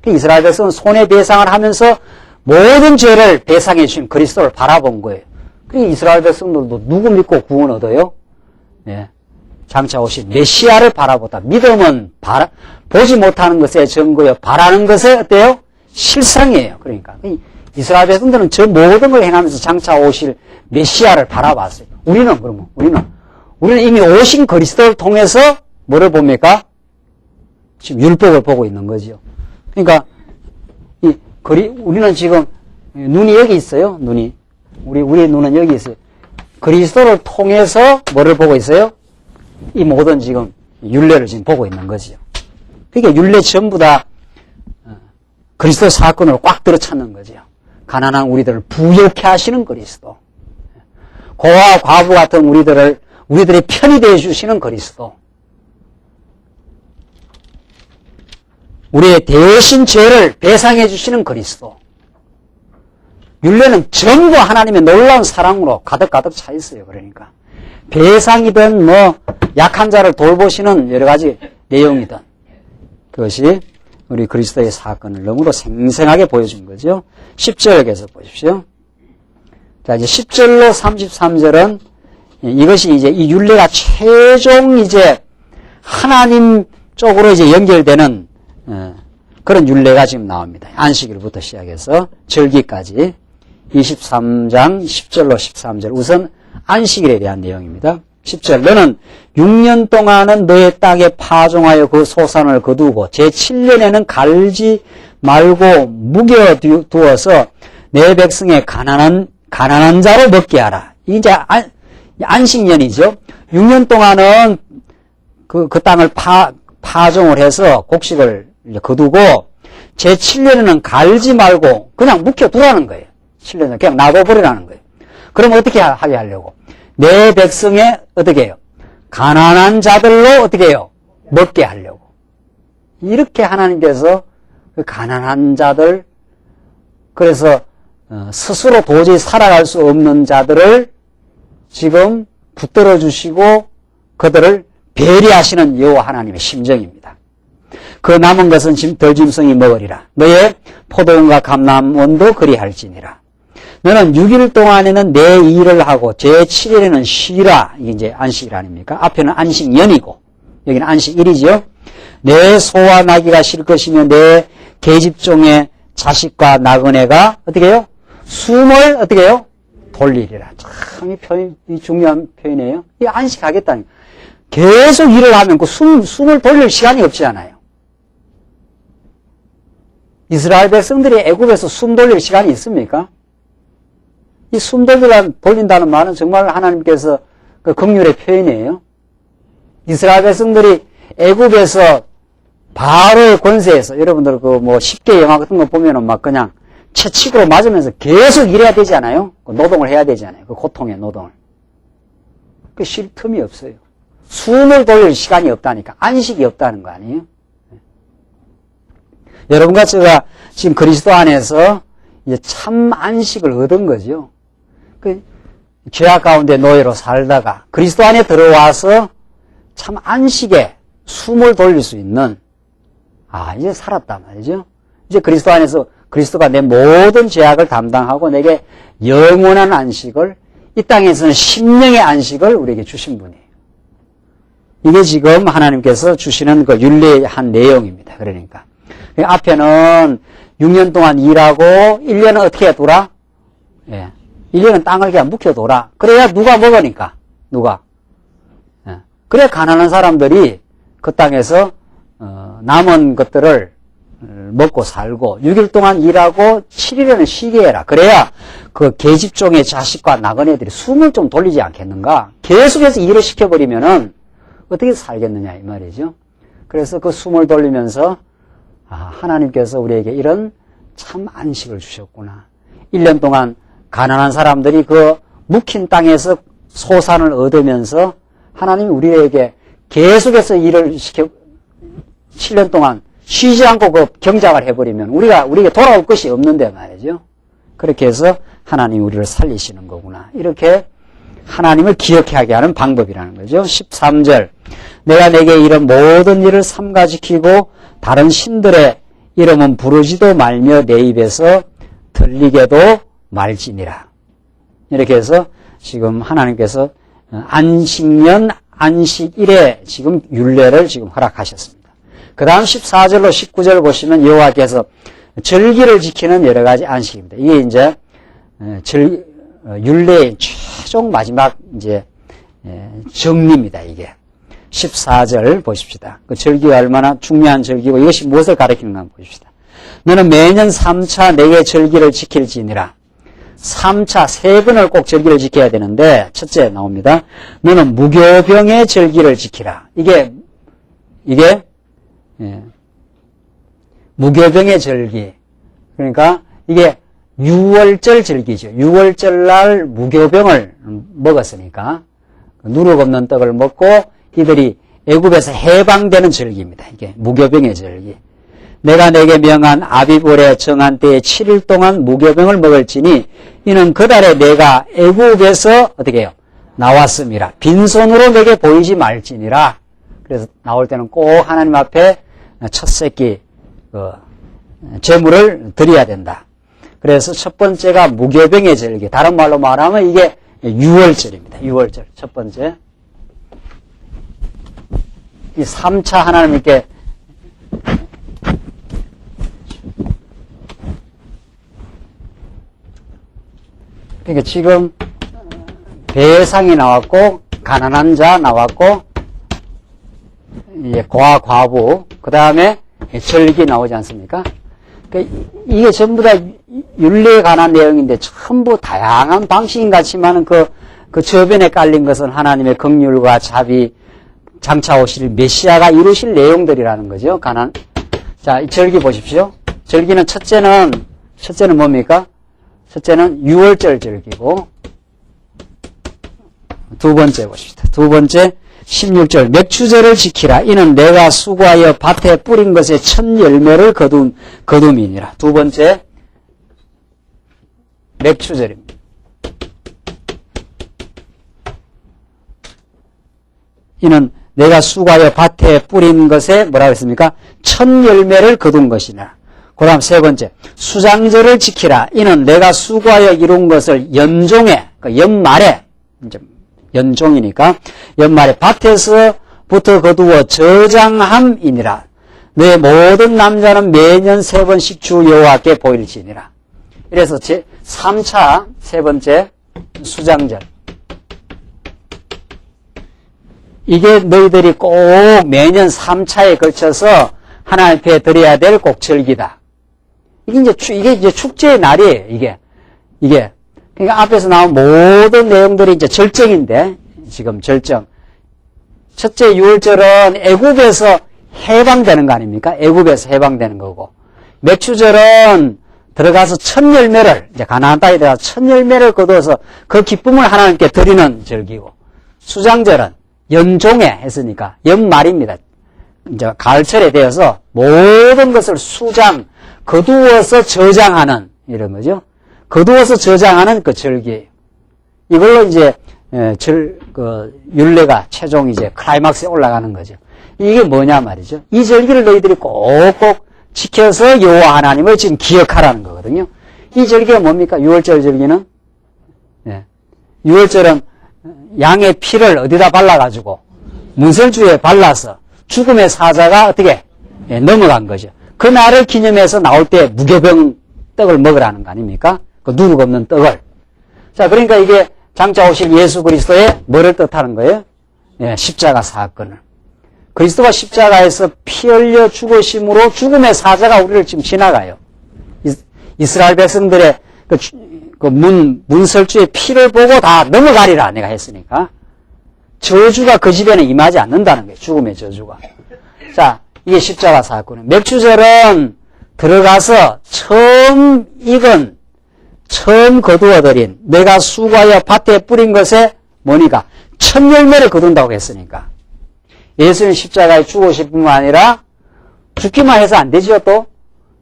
이스라엘 백성은 손해배상을 하면서 모든 죄를 배상해 주신 그리스도를 바라본 거예요. 그러니까 이스라엘 백성들도 누구 믿고 구원 얻어요? 장차 오신 메시아를 바라보다. 믿음은 보지 못하는 것의 증거요. 바라는 것의 어때요? 실상이에요. 그러니까 이스라엘 백성들은 저 모든 걸 행하면서 장차 오실 메시아를 바라봤어요. 우리는 이미 오신 그리스도를 통해서 뭐를 봅니까? 지금 율법을 보고 있는 거죠. 그러니까 우리는 지금 눈이 여기 있어요. 우리의 눈은 여기 있어요. 그리스도를 통해서 뭐를 보고 있어요? 이 모든 지금 율례를 지금 보고 있는 거지요. 그러니까 율례 전부 다 그리스도 사건으로 꽉 들어찼는 거지요. 가난한 우리들을 부욕해 하시는 그리스도. 고아와 과부 같은 우리들의 편이 되어 주시는 그리스도. 우리의 대신 죄를 배상해 주시는 그리스도. 율례는 전부 하나님의 놀라운 사랑으로 가득가득 차 있어요. 그러니까 배상이든 약한 자를 돌보시는 여러 가지 내용이든 그것이 우리 그리스도의 사건을 너무도 생생하게 보여준 거죠. 10절 계속 보십시오. 자, 이제 10절로 33절은 이것이 이제 이 율례가 최종 이제 하나님 쪽으로 이제 연결되는 그런 율례가 지금 나옵니다. 안식일부터 시작해서 절기까지 23장 10절로 13절. 우선 안식일에 대한 내용입니다. 10절. 너는 6년 동안은 너의 땅에 파종하여 그 소산을 거두고 제7년에는 갈지 말고 묵여두어서 내 백성의 가난한 자로 먹게 하라. 이제 안식년이죠. 6년 동안은 그 땅을 파종을 해서 곡식을 거두고 제7년에는 갈지 말고 그냥 묵혀두라는 거예요. 7년은 그냥 놔둬버리라는 거예요. 그럼 어떻게 하게 하려고? 내 백성의 어떻게 해요? 가난한 자들로 어떻게 해요? 먹게 하려고. 이렇게 하나님께서 그 가난한 자들, 그래서 스스로 도저히 살아갈 수 없는 자들을 지금 붙들어 주시고 그들을 배려하시는 여호와 하나님의 심정입니다. 그 남은 것은 덜짐승이 먹으리라. 너의 포도원과 감람원도 그리할지니라. 너는 6일 동안에는 내 일을 하고 제7일에는 쉬라. 이게 이제 안식일 아닙니까? 앞에는 안식년이고 여기는 안식일이지요. 내 소와 나귀가 쉴 것이며 내 계집종의 자식과 나그네가 어떻게 해요? 숨을 어떻게 해요? 돌리리라. 참 이 중요한 표현이에요. 이 안식하겠다는 계속 일을 하면 그 숨을 돌릴 시간이 없잖아요. 이스라엘 백성들이 애굽에서 숨 돌릴 시간이 있습니까? 이 숨 돌린다는 말은 정말 하나님께서 그 긍휼의 표현이에요. 이스라엘 백성들이 애굽에서 바로의 권세에서 여러분들 그 뭐 10개 영화 같은 거 보면은 막 그냥 채찍으로 맞으면서 계속 일해야 되지 않아요? 그 노동을 해야 되잖아요. 그 고통의 노동을. 그 쉴 틈이 없어요. 숨을 돌릴 시간이 없다니까. 안식이 없다는 거 아니에요? 여러분과 제가 지금 그리스도 안에서 이제 참 안식을 얻은 거죠. 그 죄악 가운데 노예로 살다가 그리스도 안에 들어와서 참 안식에 숨을 돌릴 수 있는 이제 살았단 말이죠. 이제 그리스도 안에서 그리스도가 내 모든 죄악을 담당하고 내게 영원한 안식을 이 땅에서는 심령의 안식을 우리에게 주신 분이에요. 이게 지금 하나님께서 주시는 그 율례의 한 내용입니다. 그러니까 앞에는 6년 동안 일하고 1년은 어떻게 돌아? 1년은 땅을 그냥 묵혀둬라. 그래야 누가 먹으니까. 누가? 그래야 가난한 사람들이 그 땅에서 남은 것들을 먹고 살고 6일 동안 일하고 7일에는 쉬게 해라. 그래야 그 계집종의 자식과 나그네들이 숨을 좀 돌리지 않겠는가? 계속해서 일을 시켜버리면은 어떻게 살겠느냐 이 말이죠. 그래서 그 숨을 돌리면서 하나님께서 우리에게 이런 참 안식을 주셨구나. 1년 동안 가난한 사람들이 그 묵힌 땅에서 소산을 얻으면서 하나님이 우리에게 계속해서 일을 시켜 7년 동안 쉬지 않고 그 경작을 해버리면 우리에게 돌아올 것이 없는데 말이죠. 그렇게 해서 하나님이 우리를 살리시는 거구나. 이렇게 하나님을 기억하게 하는 방법이라는 거죠. 13절 내가 내게 이런 모든 일을 삼가지키고 다른 신들의 이름은 부르지도 말며 내 입에서 들리게도 말지니라. 이렇게 해서 지금 하나님께서 안식년 안식일에 지금 율례를 지금 허락하셨습니다. 그 다음 14절로 19절 보시면 여호와께서 절기를 지키는 여러 가지 안식입니다. 이게 이제 율례의 최종 마지막 이제 정리입니다. 이게 14절 보십시다. 그 절기가 얼마나 중요한 절기고 이것이 무엇을 가리키는가 한번 보십시다. 너는 매년 3차 내게 절기를 지킬지니라. 3차 3번을 꼭 절기를 지켜야 되는데 첫째 나옵니다. 너는 무교병의 절기를 지키라. 이게 무교병의 절기. 그러니까 이게 6월절 절기죠. 6월절 날 무교병을 먹었으니까 누룩 없는 떡을 먹고 이들이 애굽에서 해방되는 절기입니다. 이게 무교병의 절기. 내가 내게 명한 아비볼에 정한 때에 7일 동안 무교병을 먹을지니 이는 그달에 내가 애굽에서 어떻게 해요? 나왔음이라. 빈손으로 내게 보이지 말지니라. 그래서 나올 때는 꼭 하나님 앞에 첫 새끼 제물을 드려야 된다. 그래서 첫 번째가 무교병의 절기. 다른 말로 말하면 이게 6월절입니다. 6월절 첫 번째. 이 3차 하나님께 그러니까 지금 배상이 나왔고 가난한 자 나왔고 이제 과부 그 다음에 절기 나오지 않습니까? 그러니까 이게 전부 다 율례에 관한 내용인데 전부 다양한 방식인 같지만은 그 저변에 깔린 것은 하나님의 긍휼과 자비 장차 오실 메시아가 이루실 내용들이라는 거죠. 자, 이 절기 보십시오. 절기는 첫째는 뭡니까? 첫째는 6월절 절기고 두 번째 보십시다. 두 번째 16절 맥추절을 지키라. 이는 내가 수고하여 밭에 뿌린 것의 첫 열매를 거둠이니라. 두 번째 맥추절입니다. 이는 내가 수고하여 밭에 뿌린 것에 뭐라고 했습니까? 첫 열매를 거둔 것이니라. 그 다음 세 번째 수장절을 지키라. 이는 내가 수고하여 이룬 것을 연종에, 연말에, 이제 연종이니까 연말에 밭에서부터 거두어 저장함이니라. 내 모든 남자는 매년 3번씩 주 여호와께 보일지니라. 이래서 제 3차 세 번째 수장절. 이게 너희들이 꼭 매년 3차에 걸쳐서 하나님 앞에 드려야 될 꼭 절기다. 이게 이제 축제의 날이에요, 이게. 그러니까 앞에서 나온 모든 내용들이 이제 절정인데, 지금 절정. 첫째 유월절은 애굽에서 해방되는 거 아닙니까? 애굽에서 해방되는 거고. 맥추절은 들어가서 첫 열매를, 이제 가나안 땅에 들어가서 첫 열매를 거두어서 그 기쁨을 하나님께 드리는 절기고. 수장절은 연종에 했으니까 연말입니다. 이제 가을철에 되어서 모든 것을 거두어서 저장하는 이런 거죠. 거두어서 저장하는 그 절기예요. 이걸로 이제 율례가 최종 이제 클라이막스에 올라가는 거죠. 이게 뭐냐 말이죠. 이 절기를 너희들이 꼭꼭 지켜서 여호와 하나님을 지금 기억하라는 거거든요. 이 절기가 뭡니까? 유월절 절기는 유월절은 양의 피를 어디다 발라가지고 문설주에 발라서 죽음의 사자가 어떻게 넘어간 거죠. 그 날을 기념해서 나올 때 무교병 떡을 먹으라는 거 아닙니까? 그 누룩 없는 떡을. 자, 그러니까 이게 장차 오실 예수 그리스도의 뭐를 뜻하는 거예요? 십자가 사건을. 그리스도가 십자가에서 피 흘려 죽으심으로 죽음의 사자가 우리를 지금 지나가요. 이스라엘 백성들의 문설주의 피를 보고 다 넘어가리라 내가 했으니까. 저주가 그 집에는 임하지 않는다는 거예요. 죽음의 저주가. 자, 이게 십자가 사건이에요. 맥추절은 들어가서 처음 거두어들인 내가 수고하여 밭에 뿌린 것에 뭐니까 첫 열매를 거둔다고 했으니까. 예수님 십자가에 죽으실 뿐만 아니라 죽기만 해서 안 되죠. 또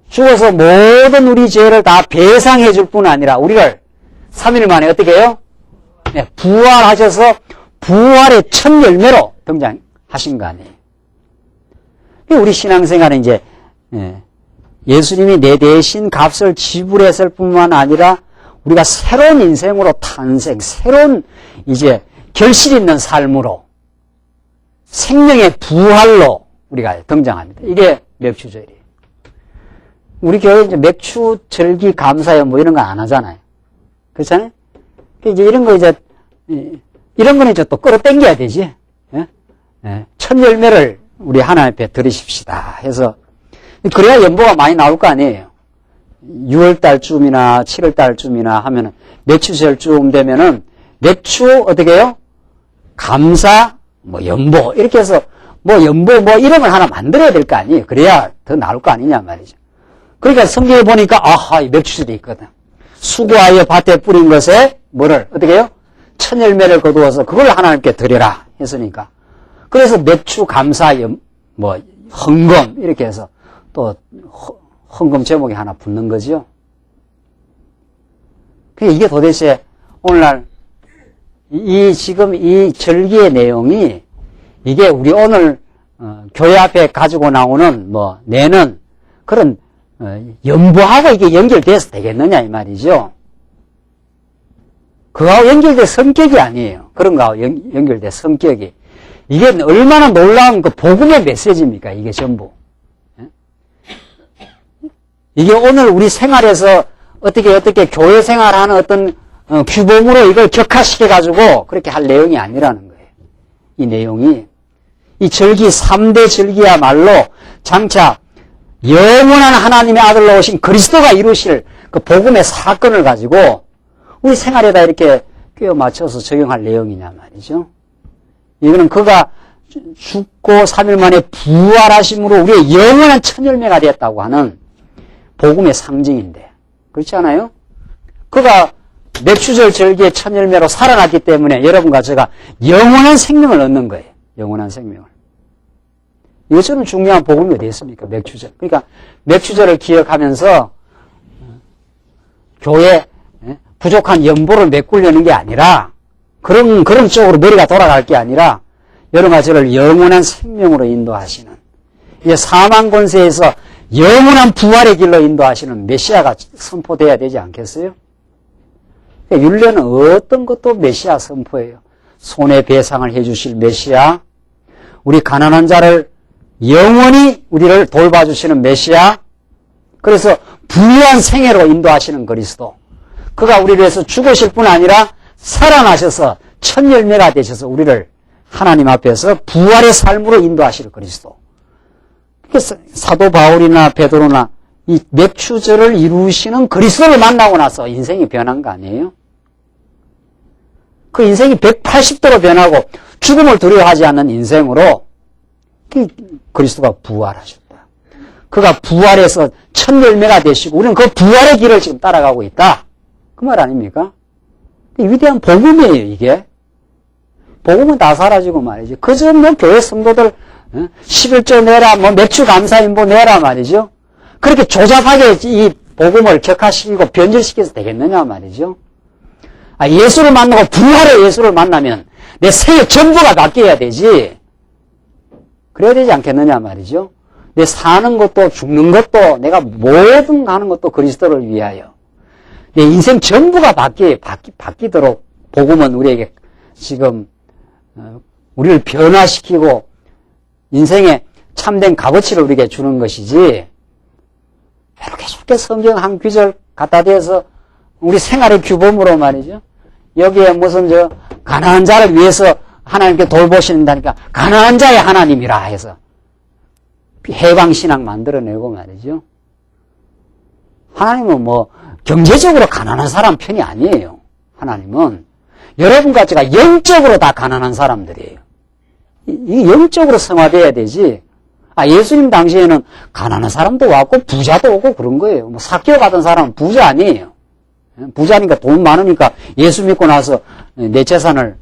죽어서 모든 우리 죄를 다 배상해 줄 뿐 아니라 우리를 3일 만에 어떻게 해요? 부활하셔서 부활의 첫 열매로 등장하신 거 아니에요. 우리 신앙생활은 이제 예수님이 내 대신 값을 지불했을 뿐만 아니라 우리가 새로운 인생으로 탄생, 새로운 이제 결실 있는 삶으로 생명의 부활로 우리가 등장합니다. 이게 맥추절이에요. 우리 교회 이제 맥추 절기 감사요 뭐 이런 거 안 하잖아요. 그렇잖아요? 이제 이런 거는 이제 또 끌어당겨야 되지. 첫 열매를 우리 하나님 앞에 드리십시다 해서 그래야 연보가 많이 나올 거 아니에요. 6월달쯤이나 7월달쯤이나 하면은 맥추절쯤 되면은 맥추 어떻게 해요? 감사 뭐 연보 이렇게 해서 뭐 연보 뭐 이름을 하나 만들어야 될 거 아니에요. 그래야 더 나올 거 아니냐 말이죠. 그러니까 성경에 보니까 아하 이 맥추절이 있거든. 수고하여 밭에 뿌린 것에 뭐를 어떻게 해요? 첫 열매를 거두어서 그걸 하나님께 드려라 했으니까. 그래서 맥추 감사 뭐 헌금 이렇게 해서 또 헌금 제목이 하나 붙는 거죠. 이게 도대체 오늘날 지금 이 절기의 내용이 이게 우리 오늘 교회 앞에 가지고 나오는 뭐 내는 그런 연보하고 이게 연결돼서 되겠느냐 이 말이죠. 그거하고 연결된 성격이 아니에요. 그런 거하고 연결된 성격이. 이게 얼마나 놀라운 그 복음의 메시지입니까? 이게 전부. 이게 오늘 우리 생활에서 어떻게 교회 생활하는 어떤 규범으로 이걸 격화시켜가지고 그렇게 할 내용이 아니라는 거예요. 이 내용이. 이 절기, 3대 절기야말로 장차 영원한 하나님의 아들로 오신 그리스도가 이루실 그 복음의 사건을 가지고 우리 생활에다 이렇게 끼워 맞춰서 적용할 내용이냐 말이죠. 이거는 그가 죽고 3일 만에 부활하심으로 우리의 영원한 첫 열매가 되었다고 하는 복음의 상징인데 그렇지 않아요? 그가 맥추절 절기의 첫 열매로 살아났기 때문에 여러분과 제가 영원한 생명을 얻는 거예요. 영원한 생명을. 이것은 중요한 복음이 어디 있습니까? 맥추절. 그러니까 맥추절을 기억하면서 교회 부족한 연보를 메꾸려는 게 아니라 그런 쪽으로 머리가 돌아갈 게 아니라 여러분과 저를 영원한 생명으로 인도하시는, 이제 사망 권세에서 영원한 부활의 길로 인도하시는 메시아가 선포돼야 되지 않겠어요? 그러니까 율례는 어떤 것도 메시아 선포예요. 손해배상을 해주실 메시아, 우리 가난한 자를 영원히 우리를 돌봐주시는 메시아, 그래서 부유한 생애로 인도하시는 그리스도, 그가 우리를 위해서 죽으실 뿐 아니라 살아나셔서 첫 열매가 되셔서 우리를 하나님 앞에서 부활의 삶으로 인도하실 그리스도. 그래서 사도 바울이나 베드로나 이 맥추절을 이루시는 그리스도를 만나고 나서 인생이 변한 거 아니에요? 그 인생이 180도로 변하고 죽음을 두려워하지 않는 인생으로 그리스도가 부활하셨다. 그가 부활해서 첫 열매가 되시고 우리는 그 부활의 길을 지금 따라가고 있다. 그 말 아닙니까? 위대한 복음이에요, 이게. 복음은 다 사라지고 말이지. 그저 뭐 교회 성도들 11조 내라, 뭐 맥주 감사인보 내라 말이죠. 그렇게 조잡하게 이 복음을 격화시키고 변질시켜서 되겠느냐 말이죠. 예수를 만나고 부활의 예수를 만나면 내 생애 전부가 바뀌어야 되지. 그래야 되지 않겠느냐 말이죠. 내 사는 것도 죽는 것도 내가 모든 하는 것도 그리스도를 위하여. 내 인생 전부가 바뀌도록 복음은 우리에게 지금 우리를 변화시키고 인생의 참된 값어치를 우리에게 주는 것이지, 이렇게 쉽게 성경 한 귀절 갖다 대서 우리 생활의 규범으로 말이죠. 여기에 무슨 가난한 자를 위해서 하나님께 돌보신다니까 가난한 자의 하나님이라 해서 해방신앙 만들어내고 말이죠. 하나님은 뭐 경제적으로 가난한 사람 편이 아니에요. 하나님은 여러분과 제가 영적으로 다 가난한 사람들이에요. 이 영적으로 성화돼야 되지. 예수님 당시에는 가난한 사람도 왔고 부자도 오고 그런 거예요. 뭐 삭개오 같은 사람은 부자 아니에요. 부자니까 돈 많으니까 예수 믿고 나서 내 재산을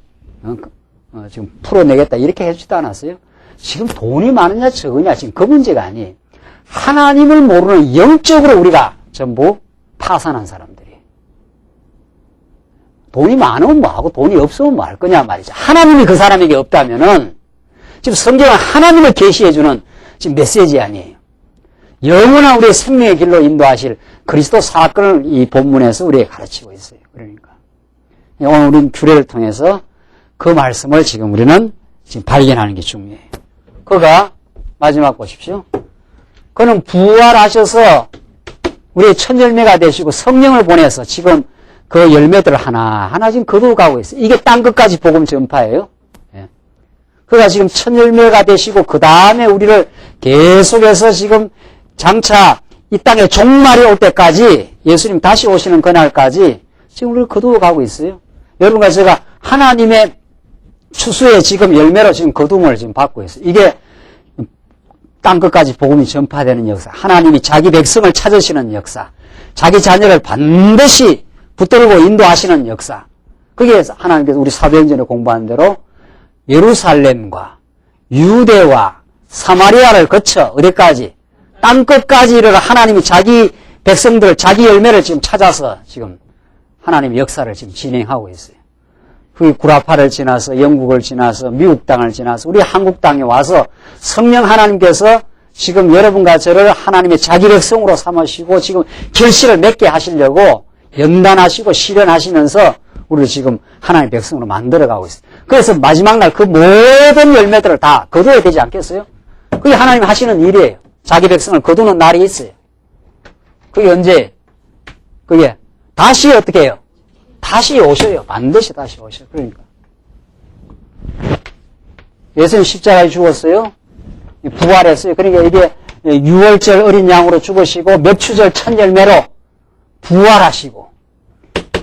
지금 풀어내겠다 이렇게 해주지도 않았어요. 지금 돈이 많으냐 적으냐 지금 그 문제가 아니에요. 하나님을 모르는 영적으로 우리가 전부 파산한 사람들이에요. 돈이 많으면 뭐하고 돈이 없으면 뭐 할 거냐 말이죠. 하나님이 그 사람에게 없다면은 지금 성경은 하나님을 계시해주는 지금 메시지 아니에요. 영원한 우리의 생명의 길로 인도하실 그리스도 사건을 이 본문에서 우리에게 가르치고 있어요. 그러니까 오늘 우리는 규례를 통해서 그 말씀을 지금 우리는 지금 발견하는 게 중요해요. 그가 마지막 보십시오. 그는 부활하셔서 우리의 첫 열매가 되시고 성령을 보내서 지금 그 열매들을 하나하나 지금 거두어가고 있어요. 이게 땅 끝까지 복음 전파예요. 예. 그가 지금 첫 열매가 되시고 그 다음에 우리를 계속해서 지금 장차 이 땅에 종말이 올 때까지 예수님 다시 오시는 그날까지 지금 우리를 거두어가고 있어요. 여러분과 제가 하나님의 추수의 지금 열매로 지금 거둠을 지금 받고 있어요. 이게 땅 끝까지 복음이 전파되는 역사, 하나님이 자기 백성을 찾으시는 역사, 자기 자녀를 반드시 붙들고 인도하시는 역사. 그게 하나님께서 우리 사도행전에 공부한 대로 예루살렘과 유대와 사마리아를 거쳐 어디까지? 땅 끝까지 이르러 하나님이 자기 백성들, 자기 열매를 지금 찾아서 지금 하나님의 역사를 지금 진행하고 있어요. 그 구라파를 지나서 영국을 지나서 미국 땅을 지나서 우리 한국 땅에 와서 성령 하나님께서 지금 여러분과 저를 하나님의 자기 백성으로 삼으시고 지금 결실을 맺게 하시려고 연단하시고 실현하시면서 우리를 지금 하나님의 백성으로 만들어가고 있어요. 그래서 마지막 날 그 모든 열매들을 다 거두어야 되지 않겠어요? 그게 하나님 하시는 일이에요. 자기 백성을 거두는 날이 있어요. 그게 언제? 그게 다시 어떻게 해요? 다시 오셔요. 반드시 다시 오셔요. 그러니까 예수님 십자가에 죽었어요. 부활했어요. 그러니까 이게 6월절 어린 양으로 죽으시고 맥추절 첫 열매로 부활하시고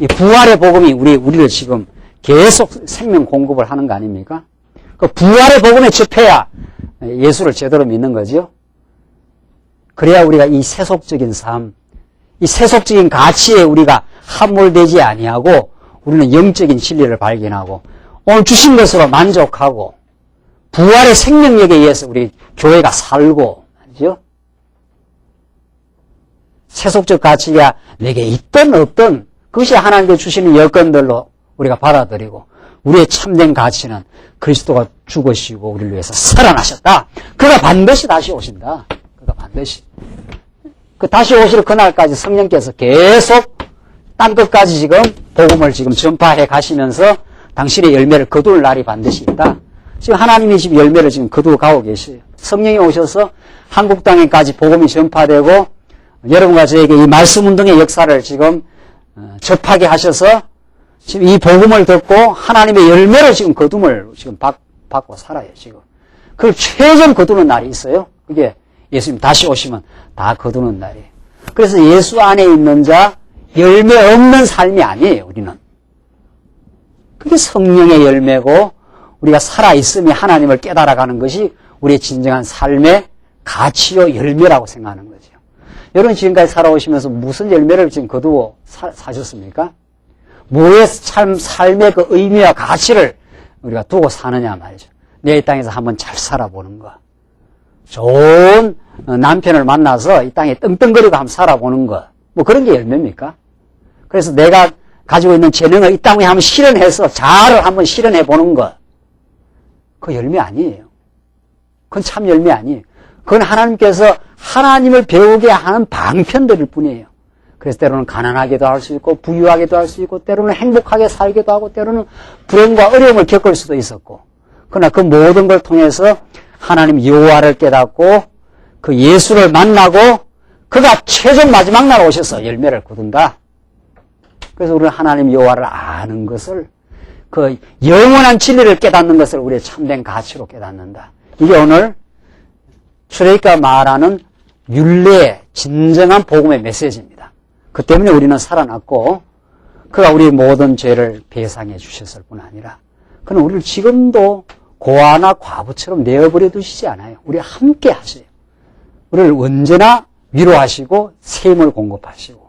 이 부활의 복음이 우리를 지금 계속 생명 공급을 하는 거 아닙니까? 그 부활의 복음에 접해야 예수를 제대로 믿는 거죠. 그래야 우리가 이 세속적인 삶, 이 세속적인 가치에 우리가 함몰되지 아니하고 우리는 영적인 진리를 발견하고 오늘 주신 것으로 만족하고 부활의 생명력에 의해서 우리 교회가 살고 말이죠. 세속적 가치가 내게 있든 없든 그것이 하나님께 주시는 여건들로 우리가 받아들이고 우리의 참된 가치는 그리스도가 죽으시고 우리를 위해서 살아나셨다. 그가 반드시 다시 오신다. 그가 반드시. 그 다시 오실 그날까지 성령께서 계속 땅끝까지 지금 복음을 지금 전파해 가시면서 당신의 열매를 거둘 날이 반드시 있다. 지금 하나님이 지금 열매를 지금 거두어 가고 계셔요. 성령이 오셔서 한국 땅에까지 복음이 전파되고 여러분과 저에게 이 말씀 운동의 역사를 지금 접하게 하셔서 지금 이 복음을 듣고 하나님의 열매를 지금 거둠을 지금 받고 살아요, 지금. 그걸 최종 거두는 날이 있어요. 그게 예수님 다시 오시면 다 거두는 날이에요. 그래서 예수 안에 있는 자, 열매 없는 삶이 아니에요, 우리는. 그게 성령의 열매고 우리가 살아있음이 하나님을 깨달아가는 것이 우리의 진정한 삶의 가치요 열매라고 생각하는 거죠. 여러분 지금까지 살아오시면서 무슨 열매를 지금 거두어 사셨습니까? 뭐의 삶의 그 의미와 가치를 우리가 두고 사느냐 말이죠. 내 땅에서 한번 잘 살아보는 거. 좋은 남편을 만나서 이 땅에 떵떵거리고 한번 살아보는 거. 뭐 그런 게 열매입니까? 그래서 내가 가지고 있는 재능을 이 땅에 한번 실현해서 자아를 한번 실현해 보는 거. 그거 열매 아니에요. 그건 참 열매 아니에요. 그건 하나님께서 하나님을 배우게 하는 방편들일 뿐이에요. 그래서 때로는 가난하게도 할 수 있고 부유하게도 할 수 있고 때로는 행복하게 살기도 하고 때로는 불행과 어려움을 겪을 수도 있었고 그러나 그 모든 걸 통해서 하나님 여호와를 깨닫고 그 예수를 만나고 그가 최종 마지막 날 오셔서 열매를 거둔다. 그래서 우리는 하나님 여호와를 아는 것을 그 영원한 진리를 깨닫는 것을 우리의 참된 가치로 깨닫는다. 이게 오늘 출애굽기가 말하는 율례의 진정한 복음의 메시지입니다. 그 때문에 우리는 살아났고 그가 우리의 모든 죄를 배상해 주셨을 뿐 아니라 그는 우리를 지금도 고아나 과부처럼 내어버려 두시지 않아요. 우리와 함께 하세요. 우리를 언제나 위로하시고 샘을 공급하시고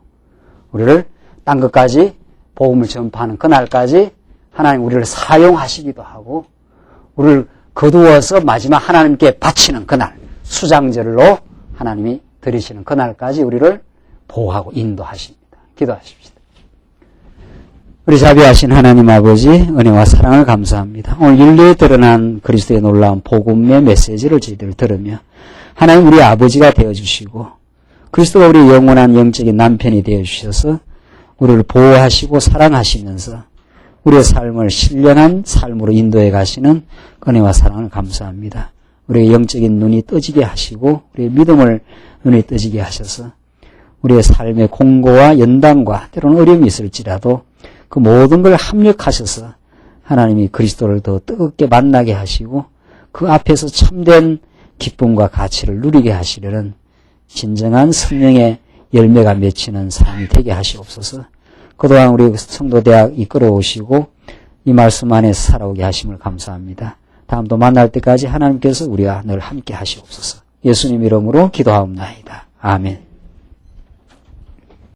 우리를 땅끝까지 복음을 전파하는 그날까지 하나님 우리를 사용하시기도 하고 우리를 거두어서 마지막 하나님께 바치는 그날 수장절로 하나님이 들이시는 그날까지 우리를 보호하고 인도하십니다. 기도하십시다. 우리 자비하신 하나님 아버지 은혜와 사랑을 감사합니다. 오늘 율례에 드러난 그리스도의 놀라운 복음의 메시지를 저희들 들으며 하나님 우리 아버지가 되어주시고 그리스도가 우리 영원한 영적인 남편이 되어주셔서 우리를 보호하시고 사랑하시면서 우리의 삶을 신령한 삶으로 인도해 가시는 은혜와 사랑을 감사합니다. 우리의 영적인 눈이 떠지게 하시고 우리의 믿음을 눈이 떠지게 하셔서 우리의 삶의 공고와 연단과 때로는 어려움이 있을지라도 그 모든 걸 합력하셔서 하나님이 그리스도를 더 뜨겁게 만나게 하시고 그 앞에서 참된 기쁨과 가치를 누리게 하시려는 진정한 성령의 열매가 맺히는 삶이 되게 하시옵소서. 그동안 우리 성도대학 이끌어 오시고 이 말씀 안에서 살아오게 하심을 감사합니다. 다음도 만날 때까지 하나님께서 우리와 늘 함께 하시옵소서. 예수님 이름으로 기도하옵나이다. 아멘.